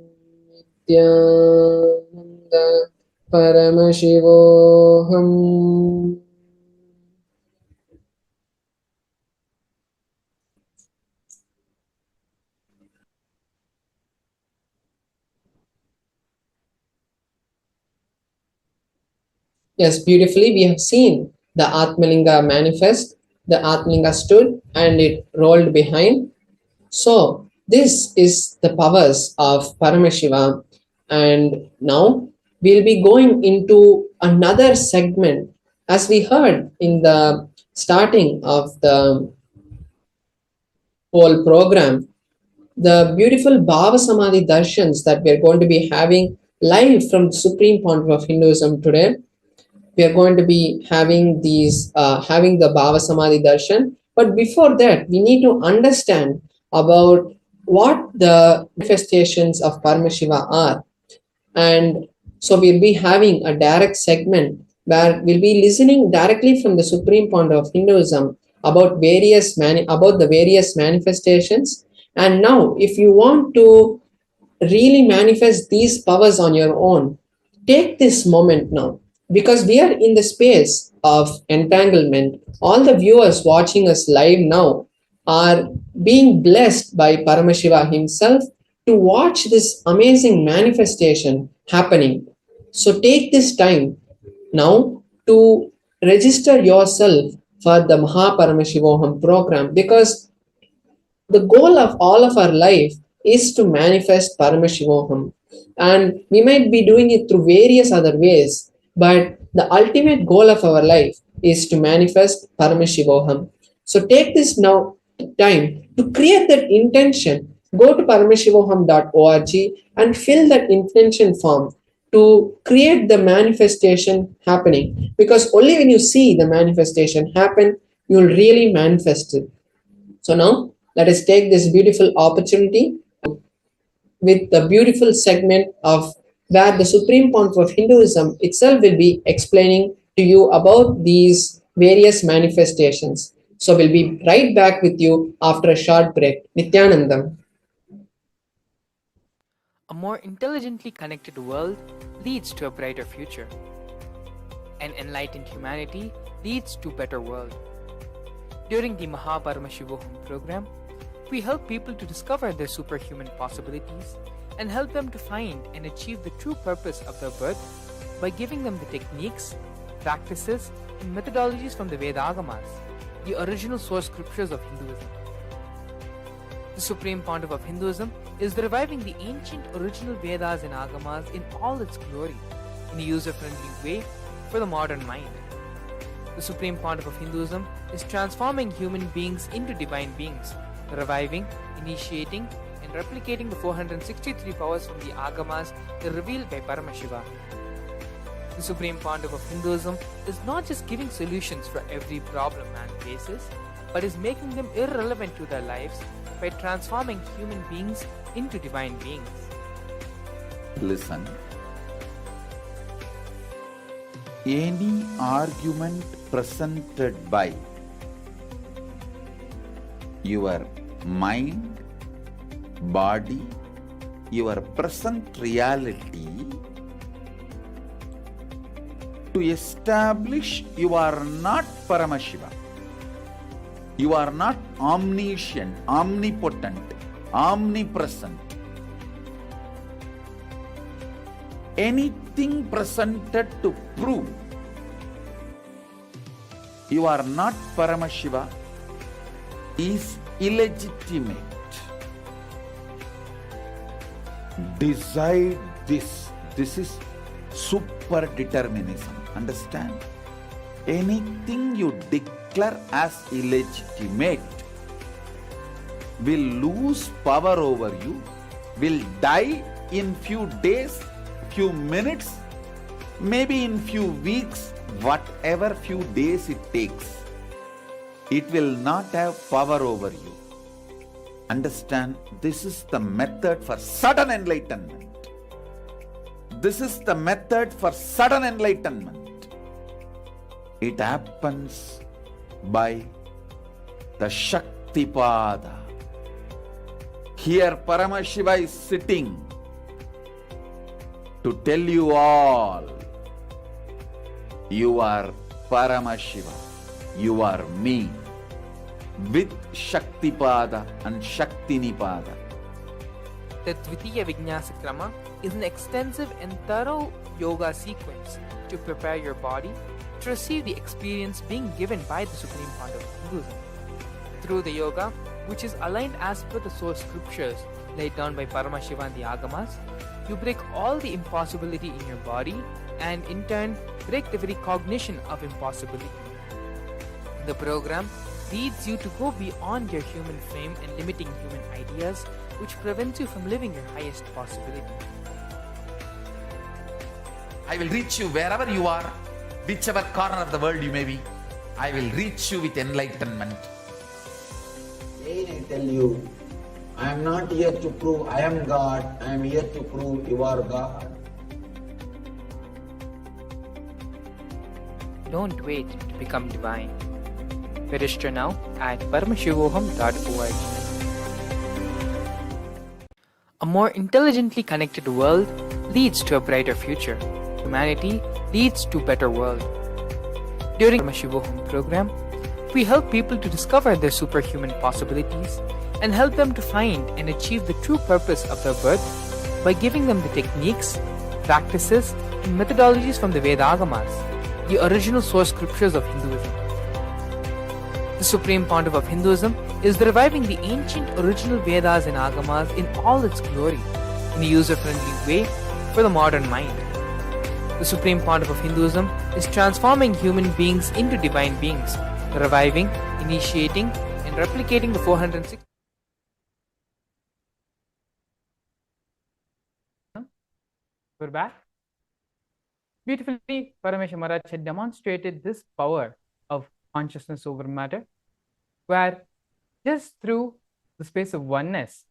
Nithyananda Paramashivoham. Yes, beautifully we have seen the Atmalinga manifest, the Atmalinga stood and it rolled behind. So this is the powers of Paramashiva, and now we'll be going into another segment. As we heard in the starting of the whole program, the beautiful Bhava Samadhi Darshans that we are going to be having live from the Supreme Pontiff of Hinduism today. We are going to be having having the Bhava Samadhi Darshan. But before that, we need to understand about what the manifestations of Paramashiva are. And so we'll be having a direct segment where we'll be listening directly from the Supreme Pontiff of Hinduism about about the various manifestations. And now, if you want to really manifest these powers on your own, take this moment now, because we are in the space of entanglement. All the viewers watching us live now are being blessed by Paramashiva himself to watch this amazing manifestation happening. So take this time now to register yourself for the Mahaparamashivoham program, because the goal of all of our life is to manifest Paramashivoham. And we might be doing it through various other ways, but the ultimate goal of our life is to manifest Paramashivoham. So take this now time to create that intention. Go to paramashivoham.org and fill that intention form to create the manifestation happening. Because only when you see the manifestation happen, you'll really manifest it. So now let us take this beautiful opportunity with the beautiful segment of where the Supreme Pontiff of Hinduism itself will be explaining to you about these various manifestations. So we'll be right back with you after a short break. Nithyananda. A more intelligently connected world leads to a brighter future. An enlightened humanity leads to a better world. During the Mahaparamashivoham program, we help people to discover their superhuman possibilities and help them to find and achieve the true purpose of their birth by giving them the techniques, practices, and methodologies from the Vedagamas, the original source scriptures of Hinduism. The Supreme Pontiff of Hinduism is reviving the ancient original Vedas and Agamas in all its glory in a user-friendly way for the modern mind. The Supreme Pontiff of Hinduism is transforming human beings into divine beings, reviving, initiating, and replicating the 463 powers from the Agamas revealed by Paramashiva. The Supreme Pontiff of Hinduism is not just giving solutions for every problem man faces, but is making them irrelevant to their lives by transforming human beings into divine beings. Listen. Any argument presented by your mind, body, your present reality to establish you are not Paramashiva. You are not omniscient, omnipotent, omnipresent. Anything presented to prove you are not Paramashiva is illegitimate. Decide this. This is super determinism. Understand? Anything you declare as illegitimate will lose power over you, will die in few days, few minutes, maybe in few weeks, whatever few days it takes. It will not have power over you. Understand, this is the method for sudden enlightenment. This is the method for sudden enlightenment. It happens by the Shaktipada. Here Paramashiva is sitting to tell you all, you are Paramashiva, you are me, with Shaktipada and Shaktinipada. The Dvitiya Vijnasa Krama is an extensive and thorough yoga sequence to prepare your body to receive the experience being given by the Supreme Founder of Hinduism. Through the yoga, which is aligned as per the source scriptures laid down by Paramashiva and the Agamas, you break all the impossibility in your body and in turn break the very cognition of impossibility. The program leads you to go beyond your human frame and limiting human ideas, which prevents you from living your highest possibility. I will reach you wherever you are, whichever corner of the world you may be. I will reach you with enlightenment. Again I tell you, I am not here to prove I am God, I am here to prove you are God. Don't wait to become divine. Register now at paramashivoham.org. A more intelligently connected world leads to a brighter future. Humanity leads to a better world. During the Paramashivoham program, we help people to discover their superhuman possibilities and help them to find and achieve the true purpose of their birth by giving them the techniques, practices, and methodologies from the Vedagamas, the original source scriptures of Hinduism. The Supreme Pontiff of Hinduism is reviving the ancient original Vedas and Agamas in all its glory, in a user-friendly way for the modern mind. The Supreme Pontiff of Hinduism is transforming human beings into divine beings, reviving, initiating, and replicating the 406. We're back. Beautifully, Paramashiva Maharaj had demonstrated this power of consciousness over matter, where just through the space of oneness,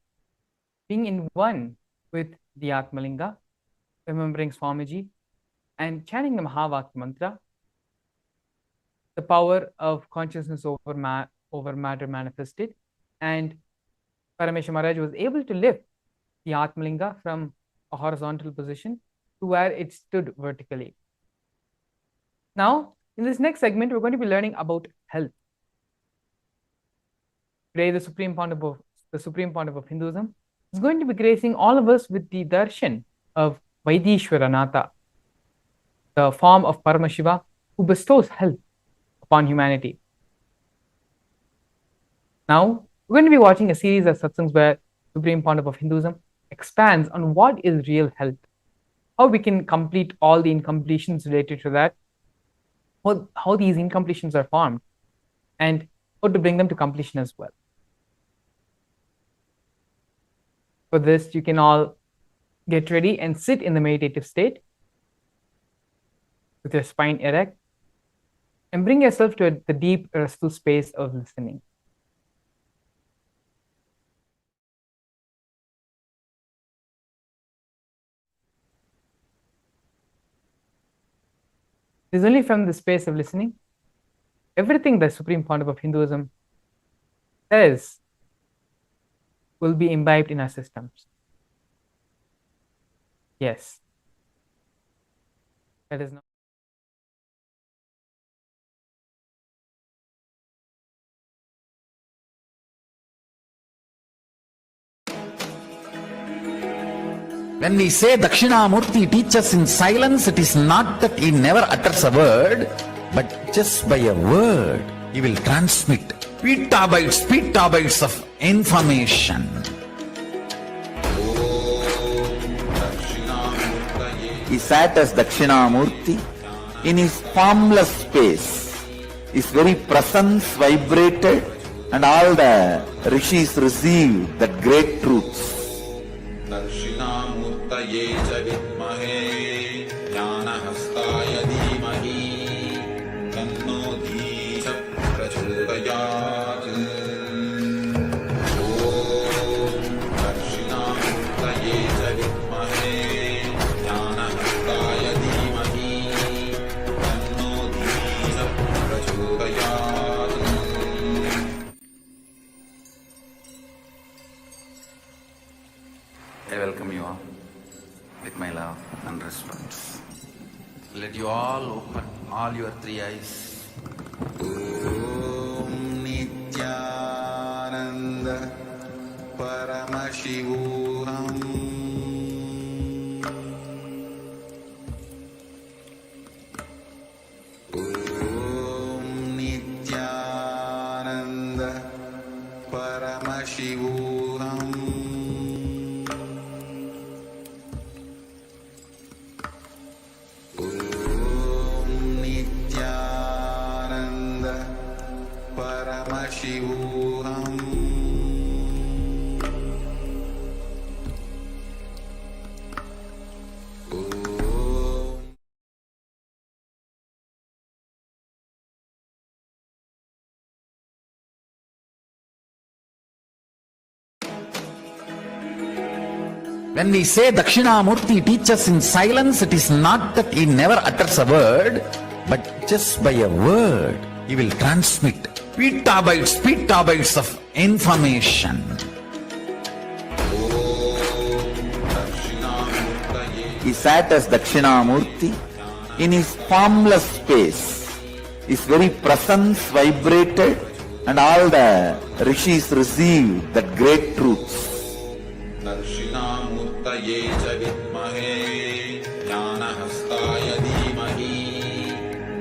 being in one with the Atmalinga, remembering Swamiji, and chanting the Mahavakya mantra, the power of consciousness over matter manifested, and Paramashiva Maharaj was able to lift the Atmalinga from a horizontal position to where it stood vertically. Now, in this next segment, we're going to be learning about health. Today, the Supreme Pontiff of Hinduism is going to be gracing all of us with the darshan of Vaidishwaranatha, the form of Paramashiva who bestows health upon humanity. Now, we're going to be watching a series of satsangs where Supreme Pontiff of Hinduism expands on what is real health, how we can complete all the incompletions related to that, how these incompletions are formed, and how to bring them to completion as well. For this, you can all get ready and sit in the meditative state with your spine erect and bring yourself to the deep, restful space of listening. It is only from the space of listening, everything the Supreme Pontiff of Hinduism says will be imbibed in our systems. Yes. That is not. When we say Dakshinamurti teaches in silence, it is not that he never utters a word, but just by a word, he will transmit petabytes of information. He sat as Dakshinamurti in his formless space. His very presence vibrated and all the rishis received that great truths. दक्षिणामूर्तये च विद्महे ज्ञानहस्ताय धीमहि तन्नो धीः प्रचोदयात्। ॐ I welcome you all with my love and respect. Let you all open all your three eyes. Om Nithyananda Paramashivam. Om Nithyananda Paramashivam. Paramashivam. When we say Dakshinamurti teaches in silence, it is not that he never utters a word, but just by a word, he will transmit petabytes of information. He sat as Dakshinamurti in his formless space. His very presence vibrated and all the rishis received that great truths. Darshanamurtaye cha vidmahe jnanahastaya dhimahi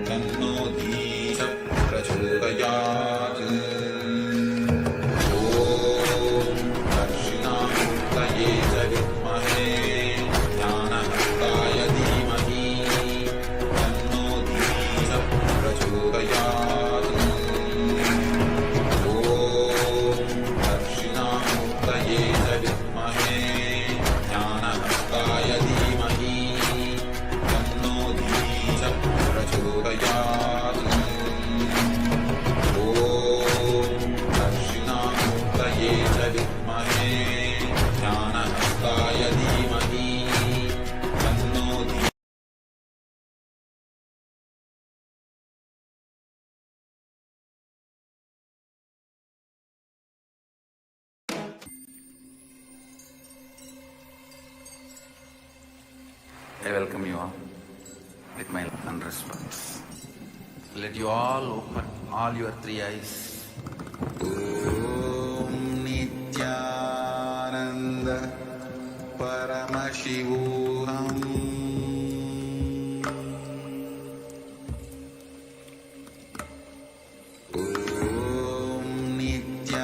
tanno dheecha prachodayat. Om Darshanamurtaye cha vidmahe jnanahastaya dhimahi tanno dheecha prachodayat. Om Darshanamurtaye cha vidmahe jnanahastaya dhimahi tanno dheecha prachodayat. Om Darshanamurtaye cha vidmahe jnanahastaya dhimahi tanno dheecha. I welcome you all with my love and respect. Let you all open all your three eyes. Om Nithyananda Paramashivam. Om Nithyananda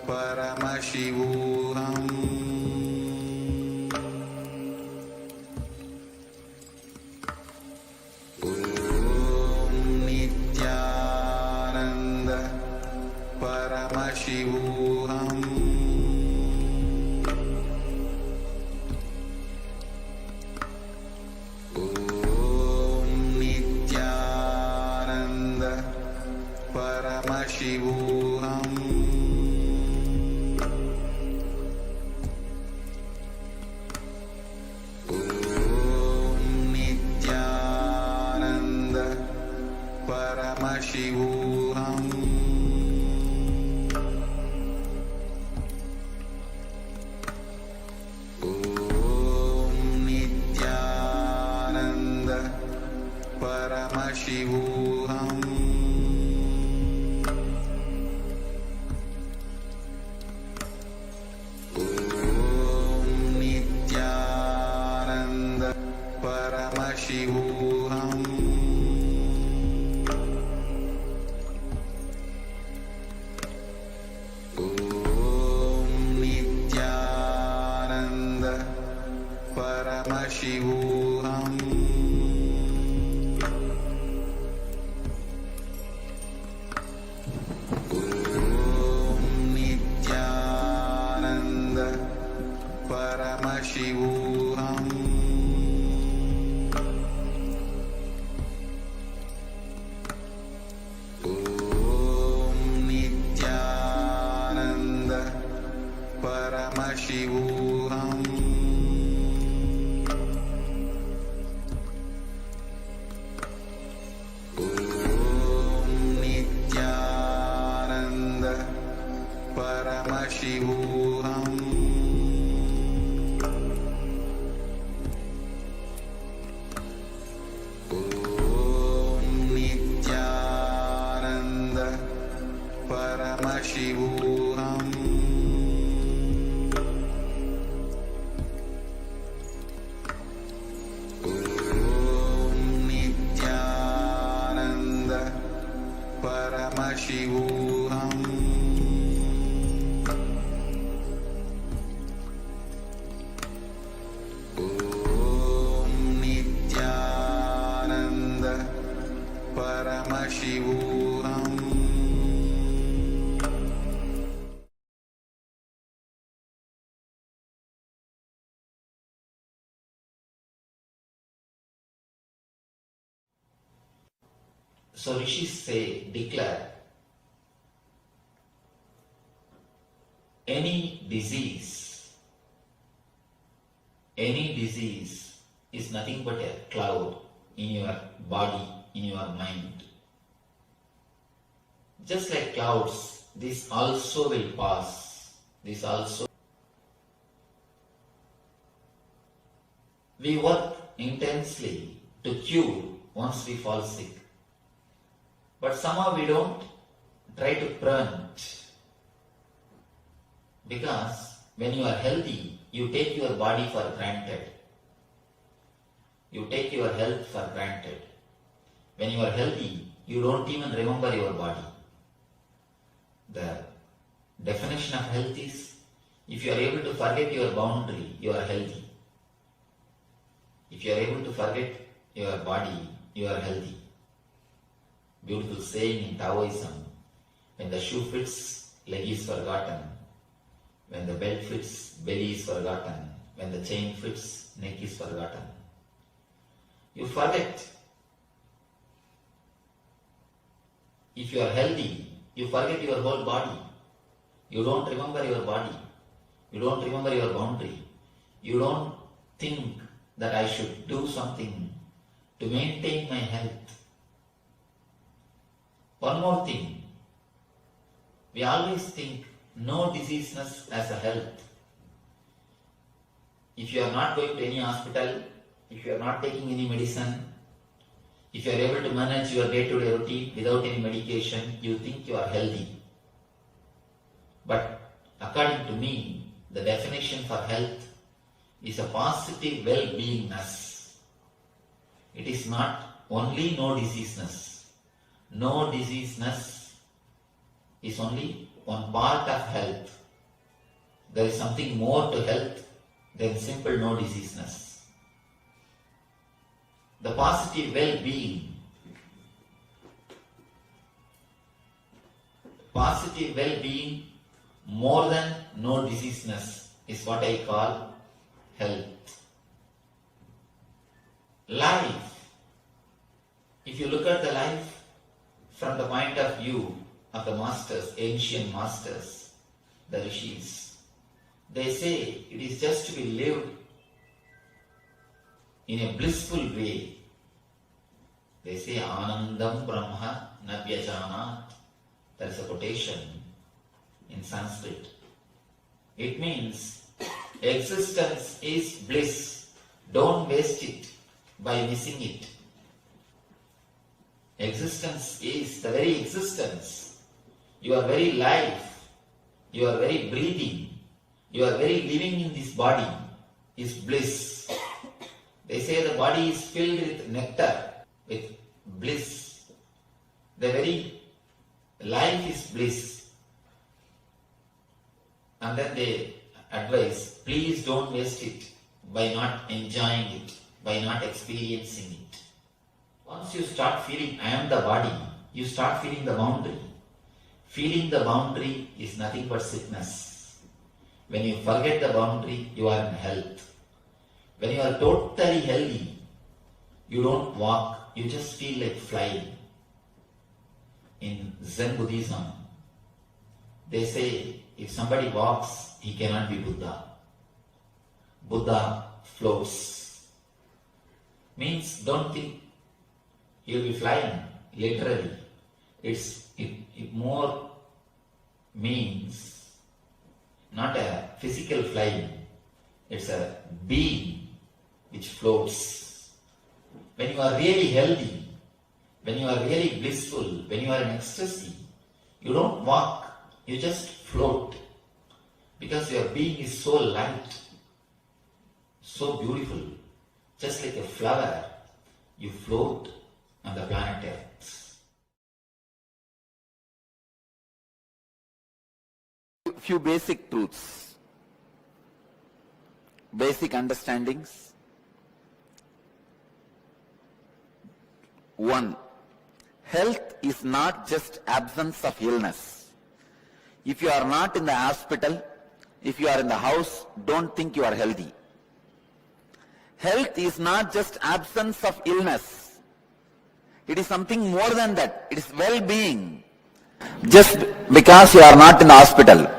Paramashivam. Om Nithyananda Paramashivam. Om Nithyananda Paramashivam. Om Nithyananda Paramashivam. Om Nithyananda Paramashivam. Om Nithyananda Paramashivam. Om Nithyananda Paramashivam. Paramashivam. Om Nithyananda Paramashivam. Om Nithyananda Paramashivam. Om Nithyananda Paramashivam. So rishis say, declare, any disease is nothing but a cloud in your body, in your mind. Just like clouds, this also will pass. This also. We work intensely to cure once we fall sick. But somehow we don't try to prevent. Because when you are healthy, you take your body for granted. You take your health for granted. When you are healthy, you don't even remember your body. The definition of health is, if you are able to forget your boundary, you are healthy. If you are able to forget your body, you are healthy. Beautiful saying in Taoism, when the shoe fits, leg is forgotten. When the belt fits, belly is forgotten. When the chain fits, neck is forgotten. You forget. If you are healthy, you forget your whole body. You don't remember your body. You don't remember your boundary. You don't think that I should do something to maintain my health. One more thing. We always think no diseaseness as a health. If you are not going to any hospital, if you are not taking any medicine, if you are able to manage your day-to-day routine without any medication, you think you are healthy. But according to me, the definition for health is a positive well-beingness. It is not only no diseaseness. No diseaseness is only one part of health. There is something more to health than simple no diseaseness. The positive well-being. Positive well-being more than no diseaseness is what I call health. Life. If you look at the life from the point of view of the masters, ancient masters, the rishis, they say it is just to be lived in a blissful way. They say Anandam Brahma Nabhyajanat. There is a quotation in Sanskrit. It means existence is bliss. Don't waste it by missing it. Existence is the very existence. Your very life, your very breathing, your very living in this body is bliss. They say the body is filled with nectar, with bliss. The very life is bliss. And then they advise, please don't waste it by not enjoying it, by not experiencing it. Once you start feeling I am the body, you start feeling the boundary. Feeling the boundary is nothing but sickness. When you forget the boundary, you are in health. When you are totally healthy, you don't walk, you just feel like flying. In Zen Buddhism, they say if somebody walks, he cannot be Buddha. Buddha floats. Means don't think you'll be flying, literally. It more means not a physical flying. It's a being which floats. When you are really healthy, when you are really blissful, when you are in ecstasy, you don't walk, you just float. Because your being is so light, so beautiful, just like a flower, you float on the planet Earth. Few basic truths, basic understandings. One, health is not just absence of illness. If you are not in the hospital, if you are in the house, don't think you are healthy. Health is not just absence of illness. It is something more than that. It is well-being. Just because you are not in the hospital,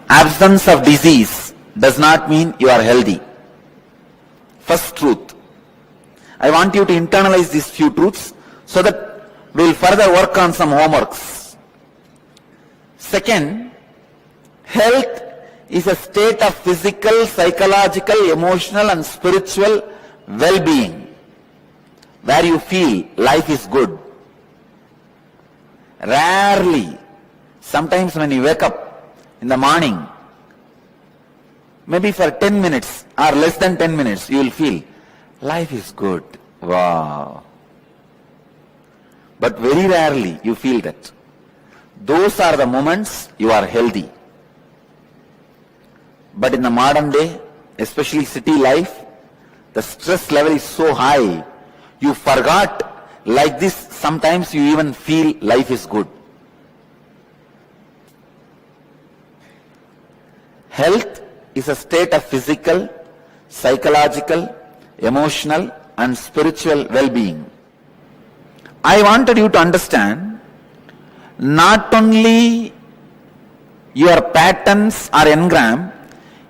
absence of disease does not mean you are healthy. First truth. I want you to internalize these few truths so that we will further work on some homeworks. Second, health is a state of physical, psychological, emotional and spiritual well-being where you feel life is good. Rarely, sometimes when you wake up in the morning, maybe for 10 minutes or less than 10 minutes, you will feel life is good. Wow. But very rarely you feel that. Those are the moments you are healthy. But in the modern day, especially city life, the stress level is so high, you forgot like this, sometimes you even feel life is good. Health is a state of physical, psychological, emotional and spiritual well-being. I wanted you to understand not only your patterns or engram,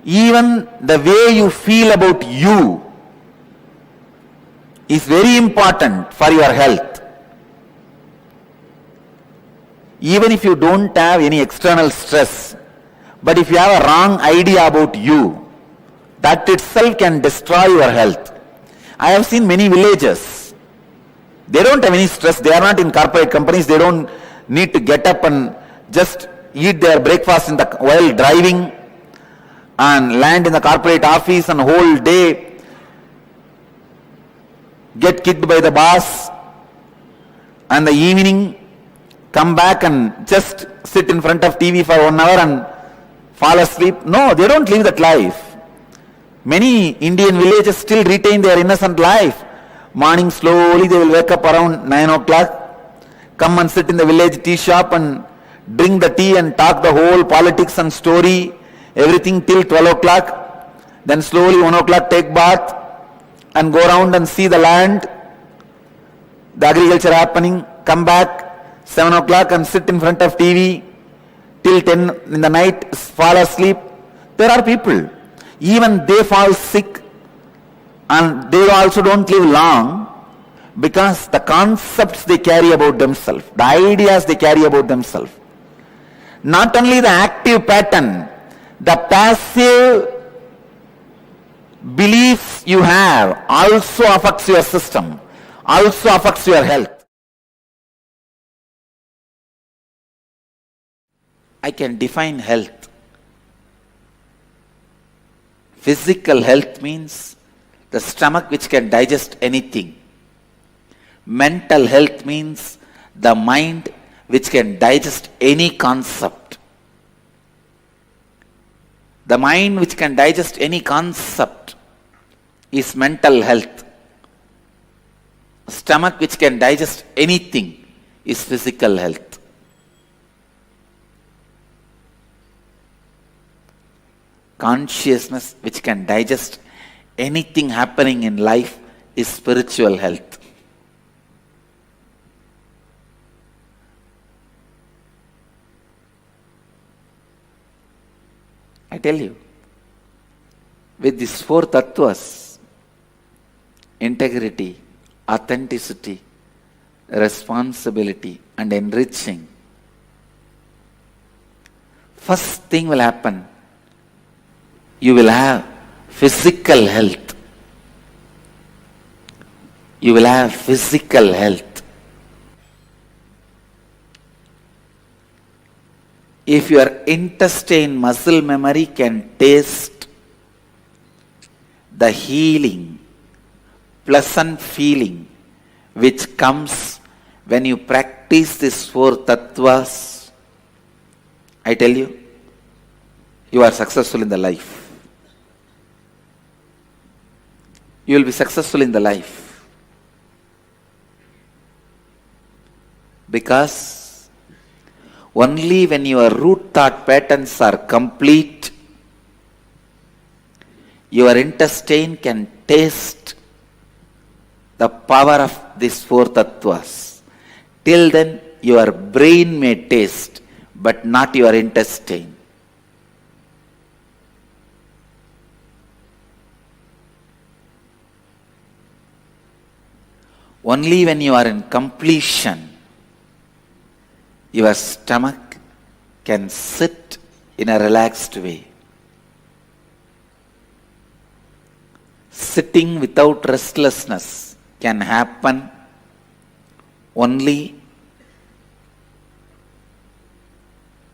even the way you feel about you is very important for your health. Even if you don't have any external stress, but if you have a wrong idea about you, that itself can destroy your health. I have seen many villages. They don't have any stress. They are not in corporate companies. They don't need to get up and just eat their breakfast while driving and land in the corporate office and whole day get kicked by the boss, and the evening come back and just sit in front of TV for 1 hour and fall asleep. No, they don't live that life. Many Indian villages still retain their innocent life. Morning slowly they will wake up around 9 o'clock, come and sit in the village tea shop and drink the tea and talk the whole politics and story, everything till 12 o'clock. Then slowly 1 o'clock take bath and go around and see the land, the agriculture happening, come back 7 o'clock and sit in front of TV till 10 in the night, fall asleep. There are people, even they fall sick and they also don't live long because the concepts they carry about themselves, the ideas they carry about themselves. Not only the active pattern, the passive beliefs you have also affects your system, also affects your health. I can define health. Physical health means the stomach which can digest anything. Mental health means the mind which can digest any concept. The mind which can digest any concept is mental health. Stomach which can digest anything is physical health. Consciousness which can digest anything happening in life is spiritual health. I tell you, with these 4 tattvas, integrity, authenticity, responsibility and enriching, first thing will happen, you will have physical health. You will have physical health. If your intestine muscle memory can taste the healing, pleasant feeling which comes when you practice these four tattvas, I tell you, you are successful in the life. You will be successful in the life. Because only when your root thought patterns are complete, your intestine can taste the power of these four tattvas. Till then, your brain may taste, but not your intestine. Only when you are in completion, your stomach can sit in a relaxed way. Sitting without restlessness can happen only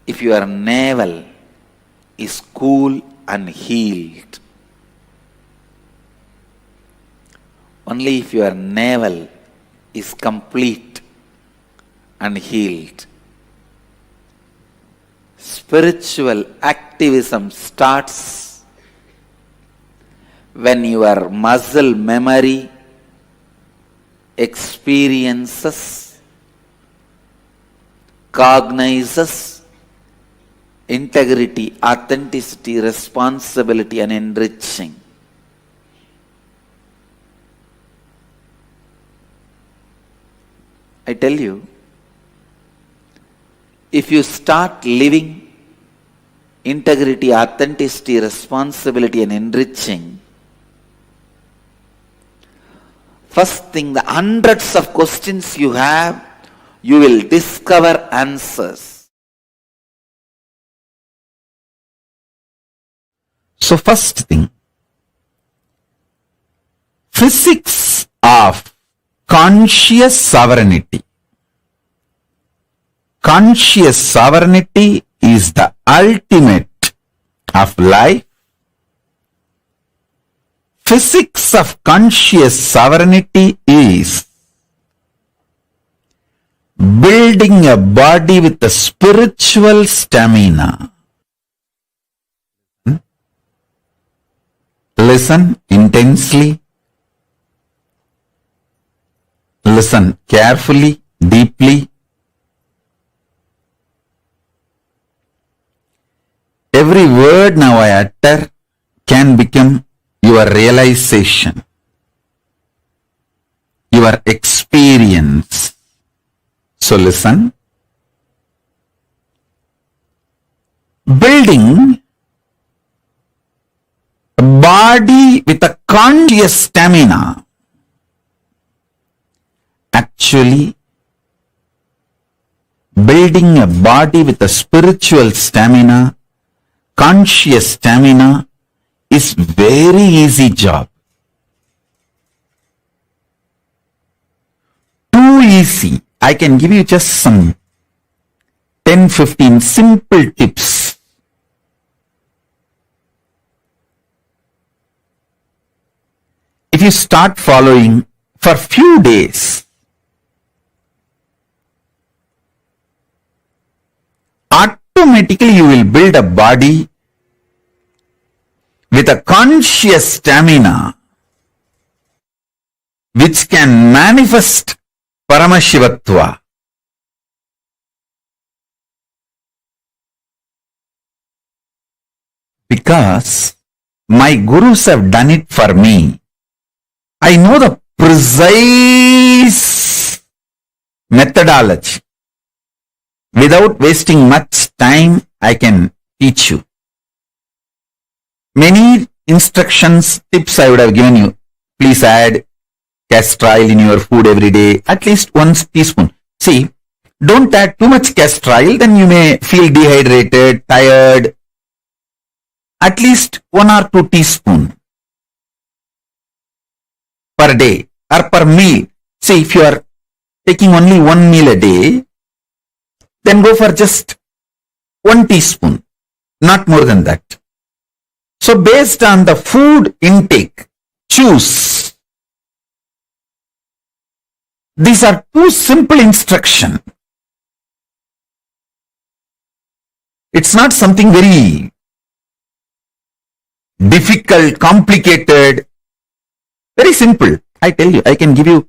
if your navel is cool and healed. Only if your navel is complete and healed. Spiritual activism starts when your muscle memory experiences, cognizes integrity, authenticity, responsibility, and enriching. I tell you, if you start living integrity, authenticity, responsibility, and enriching, first thing, the hundreds of questions you have, you will discover answers. So first thing, physics of conscious sovereignty. Conscious sovereignty is the ultimate of life. Physics of conscious sovereignty is building a body with a spiritual stamina. Listen intensely. Listen carefully, deeply. Every word now I utter can become your realization, your experience. So listen. Building a body with a conscious stamina. Actually, building a body with a spiritual stamina, conscious stamina, is very easy job. Too easy. I can give you just some 10-15 simple tips. If you start following for few days, automatically you will build a body with a conscious stamina which can manifest Paramashivatva. Because my gurus have done it for me. I know the precise methodology. Without wasting much time, I can teach you. Many instructions, tips I would have given you. Please add castor oil in your food every day, at least 1 teaspoon. See, don't add too much castor oil, then you may feel dehydrated, tired. at least 1 or 2 teaspoons per day or per meal. See, if you are taking only 1 meal a day, then go for just 1 teaspoon, not more than that. So based on the food intake, choose. These are 2 simple instructions. It's not something very difficult, complicated, very simple. I tell you, I can give you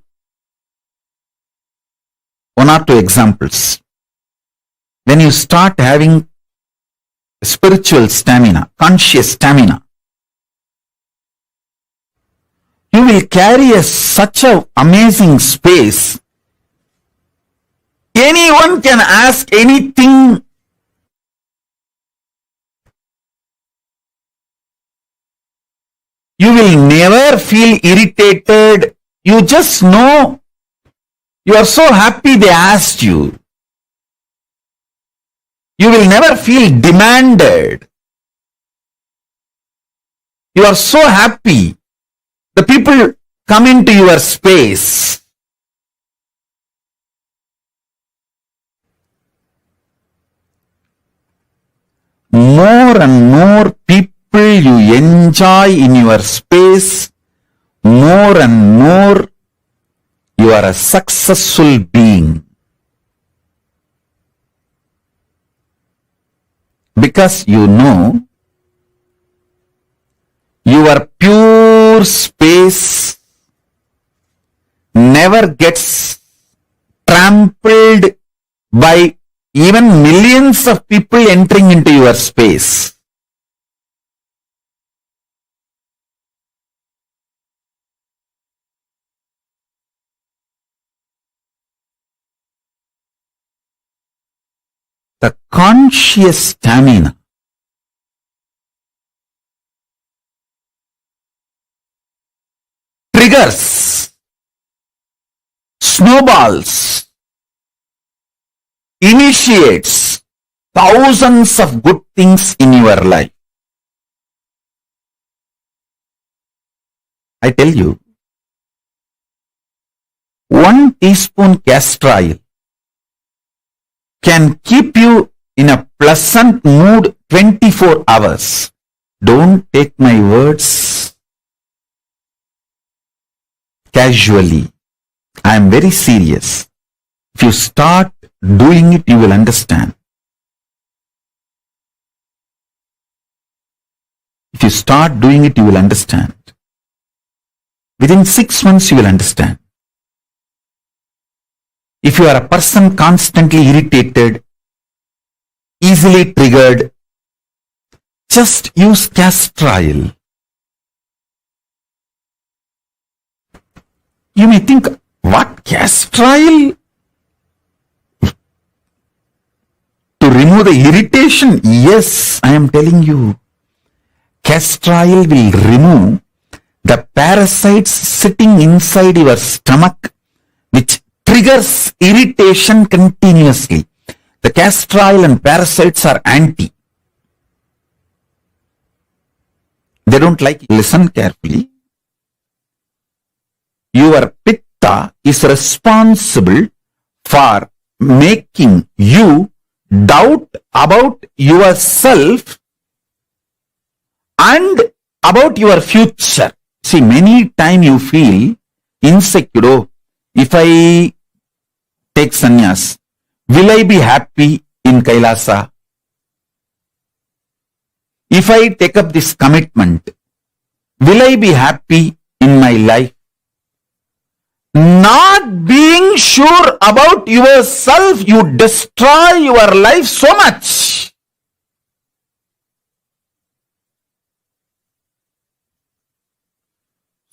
1 or 2 examples. When you start having spiritual stamina, conscious stamina, you will carry such an amazing space. Anyone can ask anything. You will never feel irritated. You just know you are so happy they asked you. You will never feel demanded. You are so happy. The people come into your space. More and more people you enjoy in your space, more and more you are a successful being. Because you know your pure space never gets trampled by even millions of people entering into your space. The conscious stamina triggers, snowballs, initiates thousands of good things in your life. I tell you, 1 teaspoon castor oil can keep you in a pleasant mood 24 hours. Don't take my words casually. I am very serious. If you start doing it, you will understand. If you start doing it, you will understand. Within 6 months, you will understand. If you are a person constantly irritated, easily triggered, just use castor oil. You may think, what, castor oil? To remove the irritation? Yes, I am telling you. Castor oil will remove the parasites sitting inside your stomach, which triggers irritation continuously. The castor oil and parasites are anti. They don't like it. Listen carefully. Your pitta is responsible for making you doubt about yourself and about your future. See, many times you feel insecure. If I take sannyas, will I be happy in Kailasa? If I take up this commitment, will I be happy in my life? Not being sure about yourself, you destroy your life so much.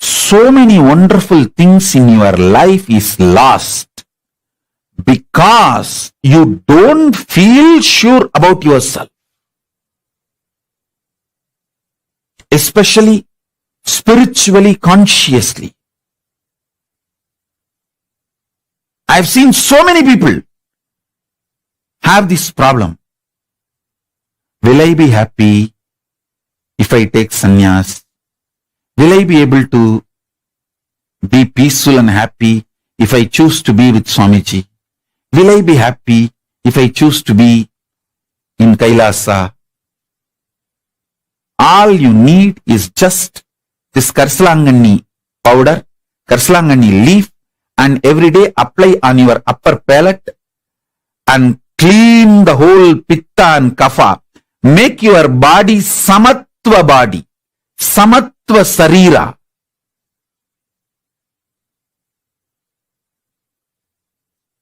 So many wonderful things in your life is lost because you don't feel sure about yourself. Especially spiritually, consciously. I've seen so many people have this problem. Will I be happy? if I take sannyas? Will I be able to be peaceful and happy if I choose to be with Swamiji? Will I be happy if I choose to be in Kailasa? All you need is just this Karsalangani powder, Karsalangani leaf, and every day apply on your upper palate and clean the whole pitta and kapha. Make your body samatva body, samatva sarira.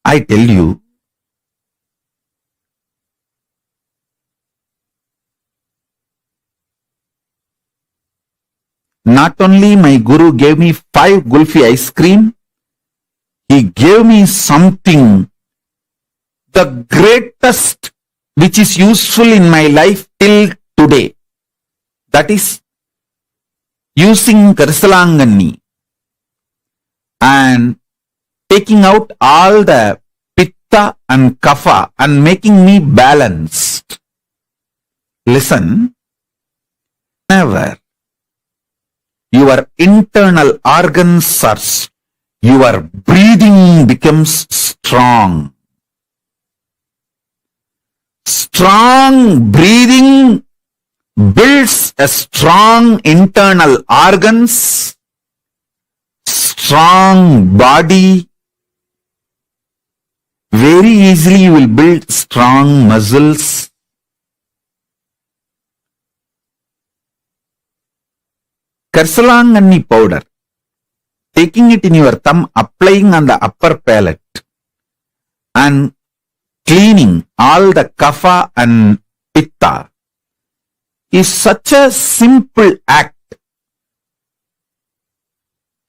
I tell you, not only my Guru gave me 5 gulfi ice cream, he gave me something, the greatest, which is useful in my life till today. That is using Karsalangani and taking out all the pitta and kapha and making me balanced. Listen, never. Your internal organs are, your breathing becomes strong. Strong breathing builds a strong internal organs, strong body. Very easily you will build strong muscles. Karsalangani powder, taking it in your thumb, applying on the upper palate and cleaning all the kapha and pitta is such a simple act.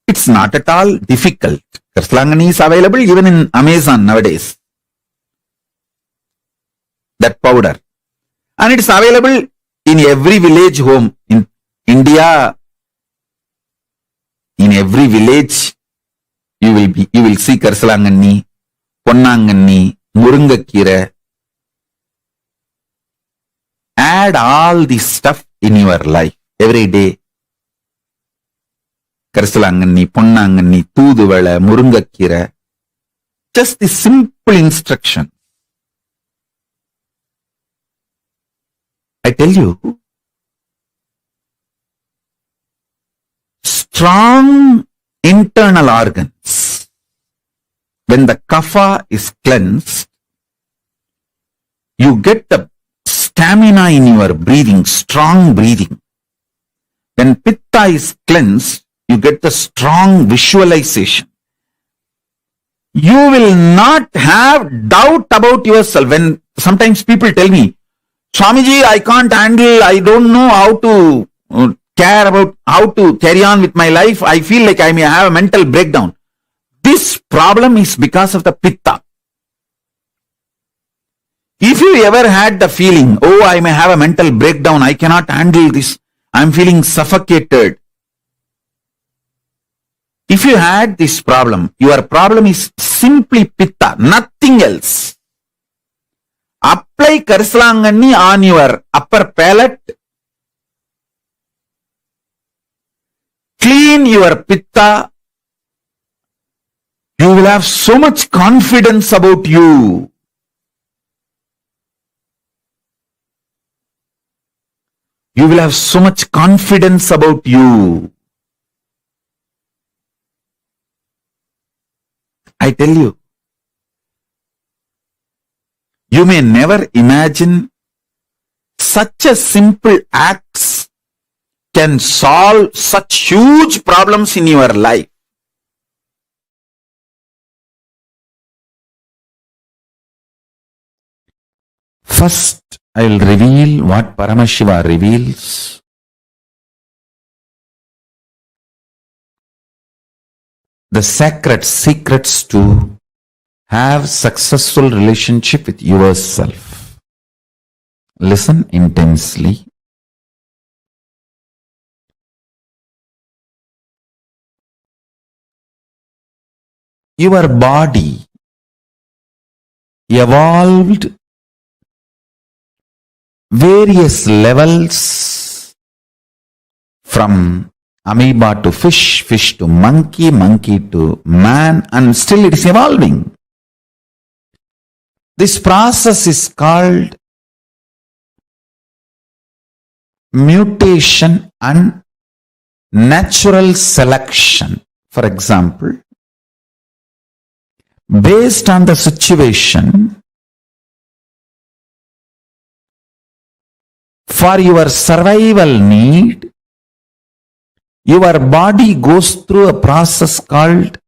It's not at all difficult. Karsalangani is available even in Amazon nowadays. That powder. And it's available in every village home in India. In every village, you will see Karsalangani, Ponnangani, Murungakira. Add all this stuff in your life every day. Karsalangani, Ponnangani, Thuduvala, Murungakira. Just the simple instruction. I tell you, strong internal organs. When the kapha is cleansed, you get the stamina in your breathing, strong breathing. When pitta is cleansed, you get the strong visualization. You will not have doubt about yourself. When sometimes people tell me, Swamiji, I can't handle, I don't know how to care about how to carry on with my life. I feel like I may have a mental breakdown. This problem is because of the pitta. If you ever had the feeling, oh, I may have a mental breakdown, I cannot handle this, I'm feeling suffocated. If you had this problem, your problem is simply pitta, nothing else. Apply Karsalangani on your upper palate. Clean your pitta. You will have so much confidence about you. You will have so much confidence about you. I tell you, you may never imagine such a simple acts can solve such huge problems in your life. First, I will reveal what Paramashiva reveals. The sacred secrets to have successful relationship with yourself. Listen intensely. Your body evolved various levels from amoeba to fish, fish to monkey, monkey to man, and still it is evolving. This process is called mutation and natural selection. For example, based on the situation, for your survival need, your body goes through a process called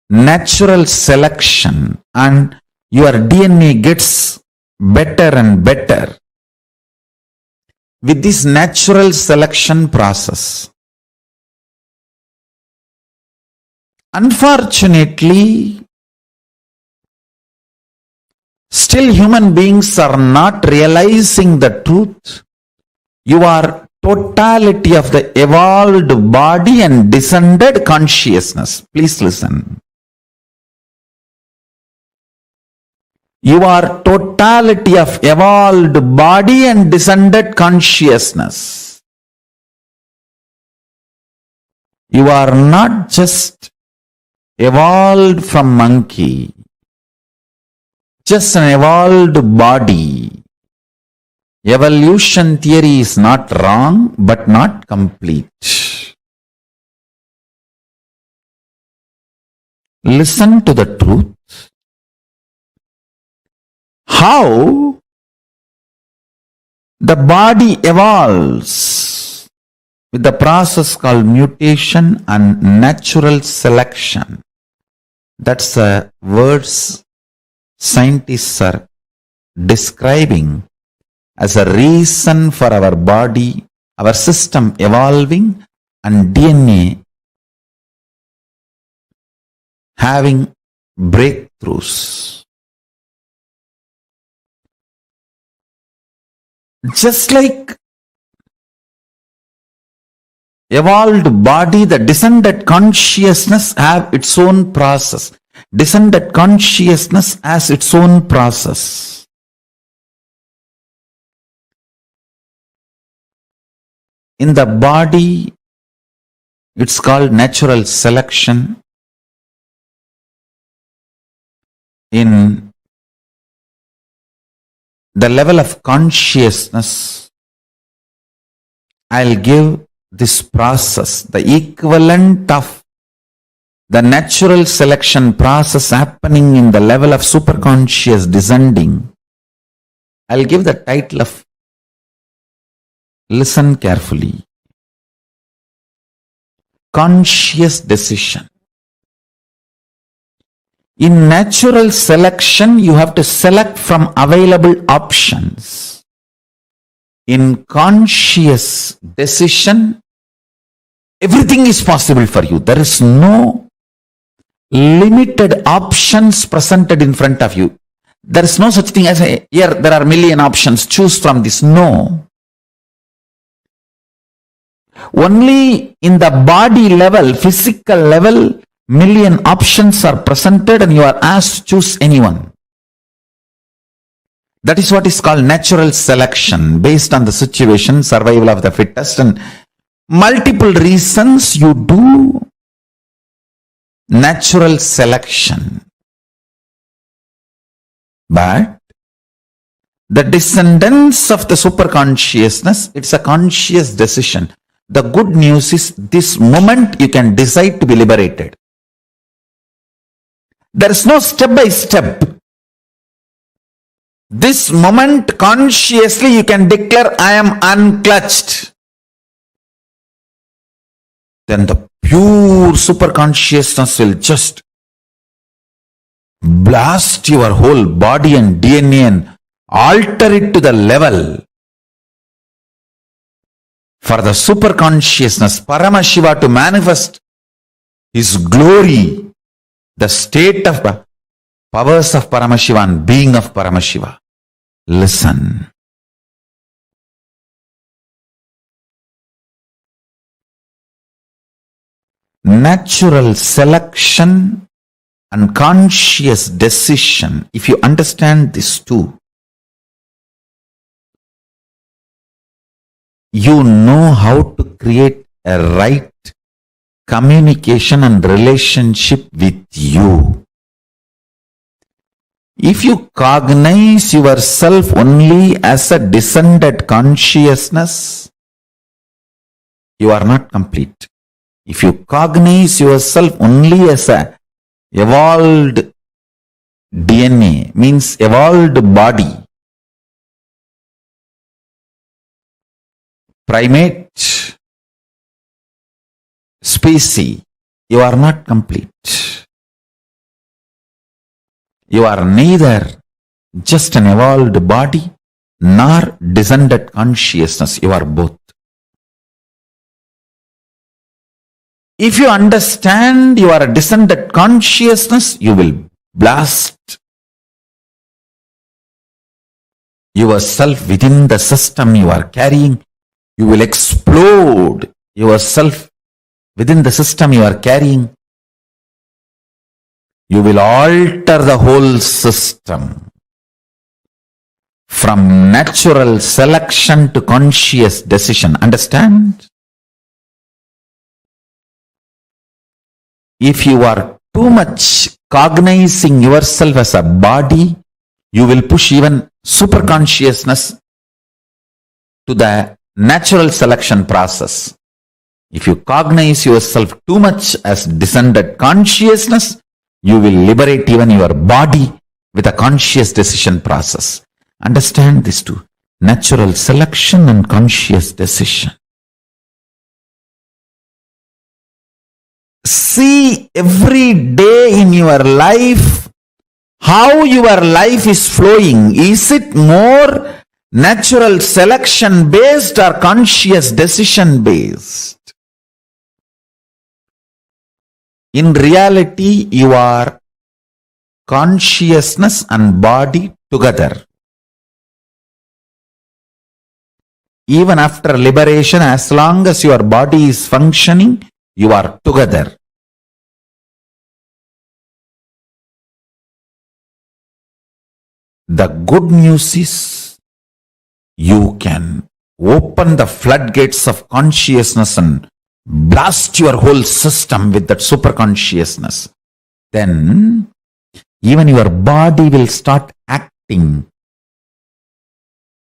natural selection, and your DNA gets better and better with this natural selection process. Unfortunately, still human beings are not realizing the truth. You are totality of the evolved body and descended consciousness. Please listen. You are totality of evolved body and descended consciousness. You are not just evolved from monkey, just an evolved body. Evolution theory is not wrong, but not complete. Listen to the truth. How the body evolves with the process called mutation and natural selection. That's the words scientists are describing as a reason for our body, our system evolving and DNA having breakthroughs. Just like evolved body, the descended consciousness have its own process. Descended consciousness has its own process. In the body, it's called natural selection. In the level of consciousness, I'll give this process, the equivalent of the natural selection process happening in the level of superconscious descending. I'll give the title of, listen carefully, conscious decision. In natural selection, you have to select from available options. In conscious decision, everything is possible for you. There is no limited options presented in front of you. There is no such thing as here there are million options, choose from this. No. Only in the body level, physical level, million options are presented and you are asked to choose anyone. That is what is called natural selection, based on the situation, survival of the fittest, and multiple reasons you do natural selection. But the descendants of the superconsciousness, it's a conscious decision. The good news is this moment you can decide to be liberated. There is no step by step. This moment consciously you can declare, I am unclutched. Then the pure superconsciousness will just blast your whole body and DNA and alter it to the level for the superconsciousness, Paramashiva, to manifest his glory, the state of the powers of Paramashiva and being of Paramashiva. Listen. Natural selection and conscious decision, if you understand these two, you know how to create a right communication and relationship with you. If you cognize yourself only as a descended consciousness, you are not complete. If you cognize yourself only as a evolved DNA, means evolved body, primate species, you are not complete. You are neither just an evolved body nor descended consciousness. You are both. If you understand you are a descended consciousness, you will blast yourself within the system you are carrying. You will explode yourself within the system you are carrying. You will alter the whole system from natural selection to conscious decision. Understand? If you are too much cognizing yourself as a body, you will push even superconsciousness to the natural selection process. If you cognize yourself too much as descended consciousness, you will liberate even your body with a conscious decision process. Understand these two: natural selection and conscious decision. See every day in your life how your life is flowing. Is it more natural selection based or conscious decision based? In reality, you are consciousness and body together. Even after liberation, as long as your body is functioning, you are together. The good news is you can open the floodgates of consciousness and blast your whole system with that super consciousness. Then even your body will start acting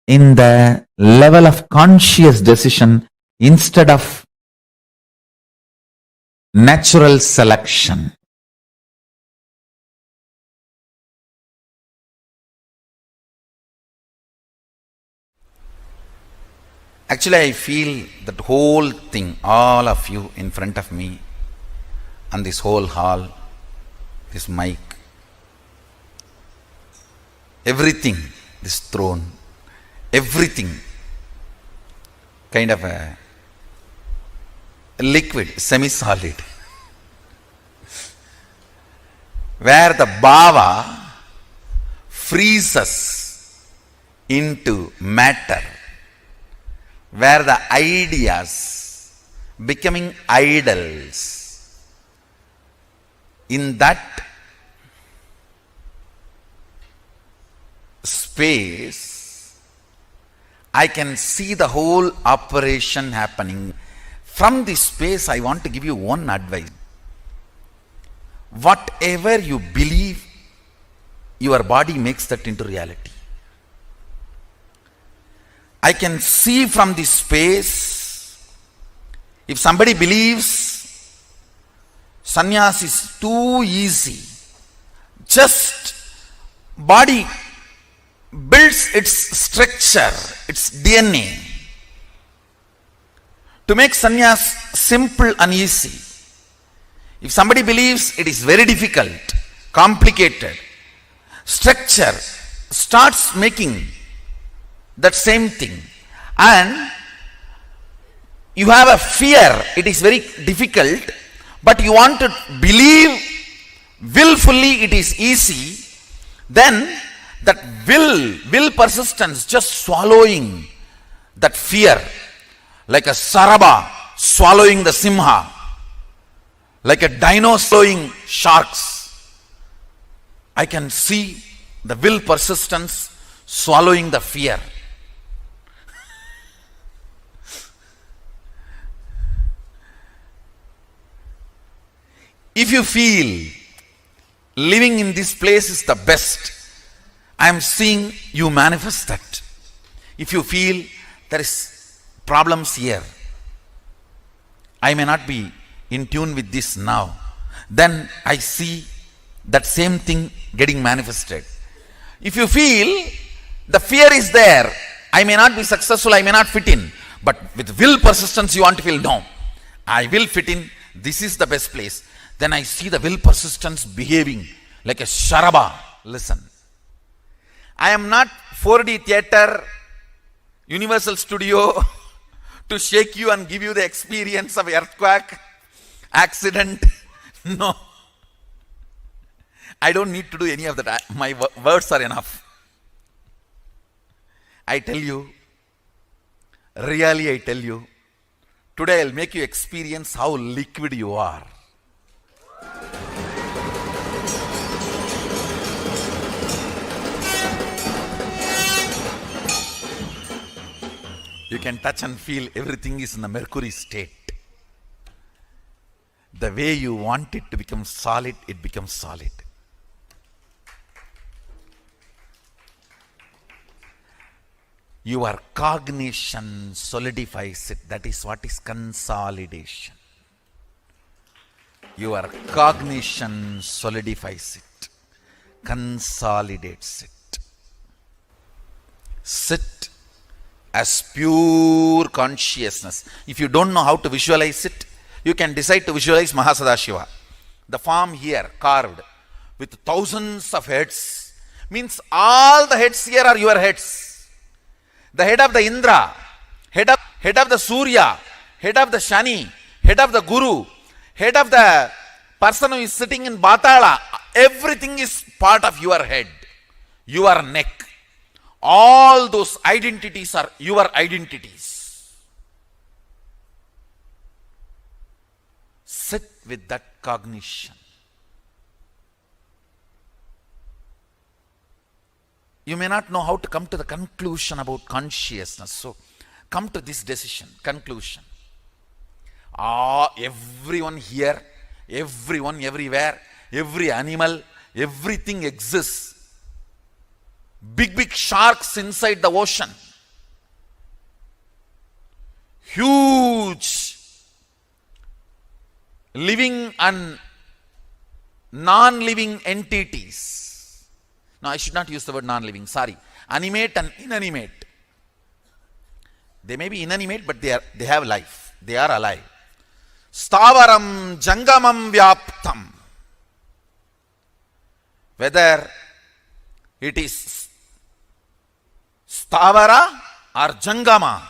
in the level of conscious decision instead of natural selection. Actually, I feel that whole thing, all of you in front of me, and this whole hall, this mic, everything, this throne, everything, kind of a liquid, semi-solid, where the Bhava freezes into matter, where the ideas becoming idols. In that space, I can see the whole operation happening. From this space, I want to give you one advice. Whatever you believe, your body makes that into reality. I can see from this space, if somebody believes sannyas is too easy, just body builds its structure, its DNA, to make sannyas simple and easy. If somebody believes it is very difficult, complicated, structure starts making that same thing, and you have a fear, it is very difficult, but you want to believe willfully it is easy, then that will persistence just swallowing that fear, like a saraba swallowing the simha, like a dino swallowing sharks. I can see the will persistence swallowing the fear. If you feel living in this place is the best, I am seeing you manifest that. If you feel there is problems here, I may not be in tune with this now, then I see that same thing getting manifested. If you feel the fear is there, I may not be successful, I may not fit in, but with will persistence you want to feel, no, I will fit in, this is the best place. Then I see the will persistence behaving like a sharaba. Listen, I am not 4D theater, Universal Studio to shake you and give you the experience of earthquake, accident. No. I don't need to do any of that. My words are enough. I tell you, really I tell you, today I'll make you experience how liquid you are. You can touch and feel everything is in a mercury state. The way you want it to become solid, it becomes solid. Your cognition solidifies it. That is what is consolidation. Your cognition solidifies it, consolidates it. Sit as pure consciousness. If you don't know how to visualize it, you can decide to visualize Mahasadashiva. The form here carved with thousands of heads means all the heads here are your heads. The head of the Indra, head of the Surya, head of the Shani, head of the Guru, head of the person who is sitting in Batala, everything is part of your head, your neck. All those identities are your identities. Sit with that cognition. You may not know how to come to the conclusion about consciousness. So, come to this decision, conclusion. Everyone here, everyone everywhere, every animal, everything exists. Big sharks inside the ocean. Huge living and non-living entities. No, I should not use the word non-living, sorry. Animate and inanimate. They may be inanimate, but they have life. They are alive. Stavaram jangamam vyaptam. Whether it is stavara or jangama,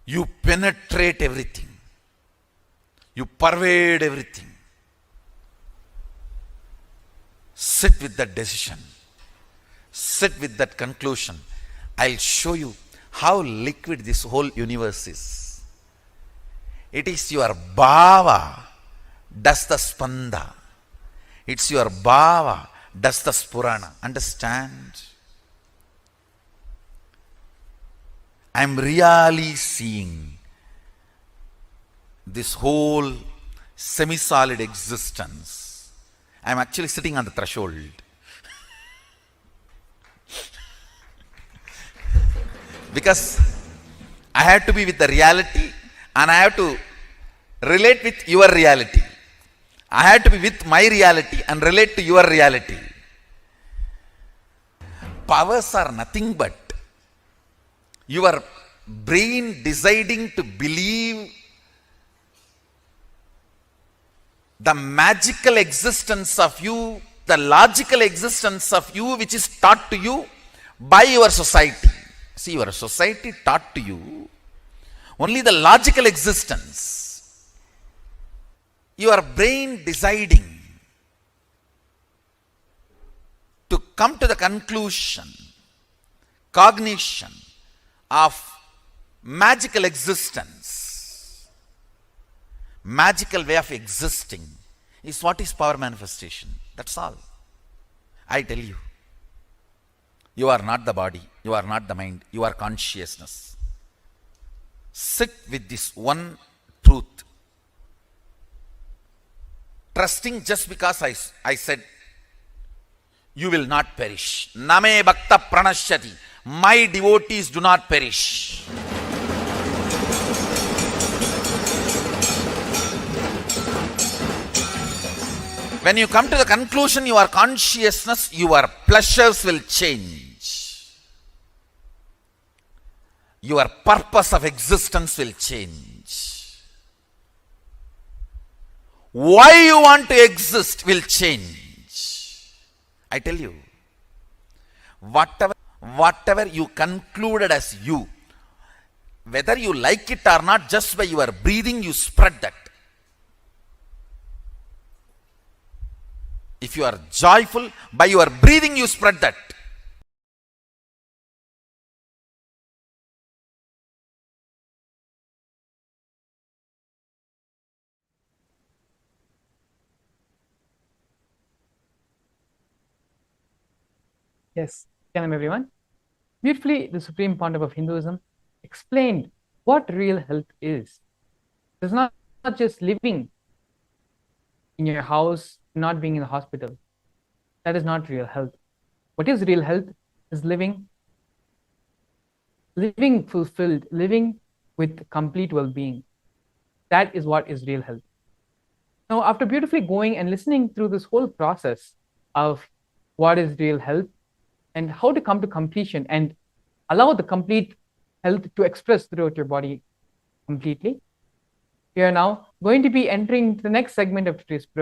you penetrate everything. You pervade everything. Sit with that decision. Sit with that conclusion. I'll show you how liquid this whole universe is. It is your bhava does the spanda. It's your bhava does the spurana. Understand? I'm really seeing this whole semi-solid existence. I'm actually sitting on the threshold. Because I have to be with the reality and I have to relate with your reality. I have to be with my reality and relate to your reality. Powers are nothing but your brain deciding to believe the magical existence of you, the logical existence of you, which is taught to you by your society. See, your society taught to you only the logical existence. Your brain deciding to come to the conclusion, cognition of magical existence, magical way of existing is what is power manifestation. That's all. I tell you. You are not the body, you are not the mind, you are consciousness. Sit with this one truth. trusting just because I said, you will not perish. Name bhakta pranashyati. My devotees do not perish. When you come to the conclusion, your consciousness, your pleasures will change. Your purpose of existence will change. Why you want to exist will change. I tell you, whatever you concluded as you, whether you like it or not, just by your breathing you spread that. If you are joyful, by your breathing you spread that. Yes, Shalom everyone. Beautifully, the Supreme Pontiff of Hinduism explained what real health is. It's not just living in your house, not being in the hospital. That is not real health. What is real health is living fulfilled, living with complete well-being. That is what is real health. Now, after beautifully going and listening through this whole process of what is real health and how to come to completion and allow the complete health to express throughout your body completely, we are now going to be entering the next segment of today's program.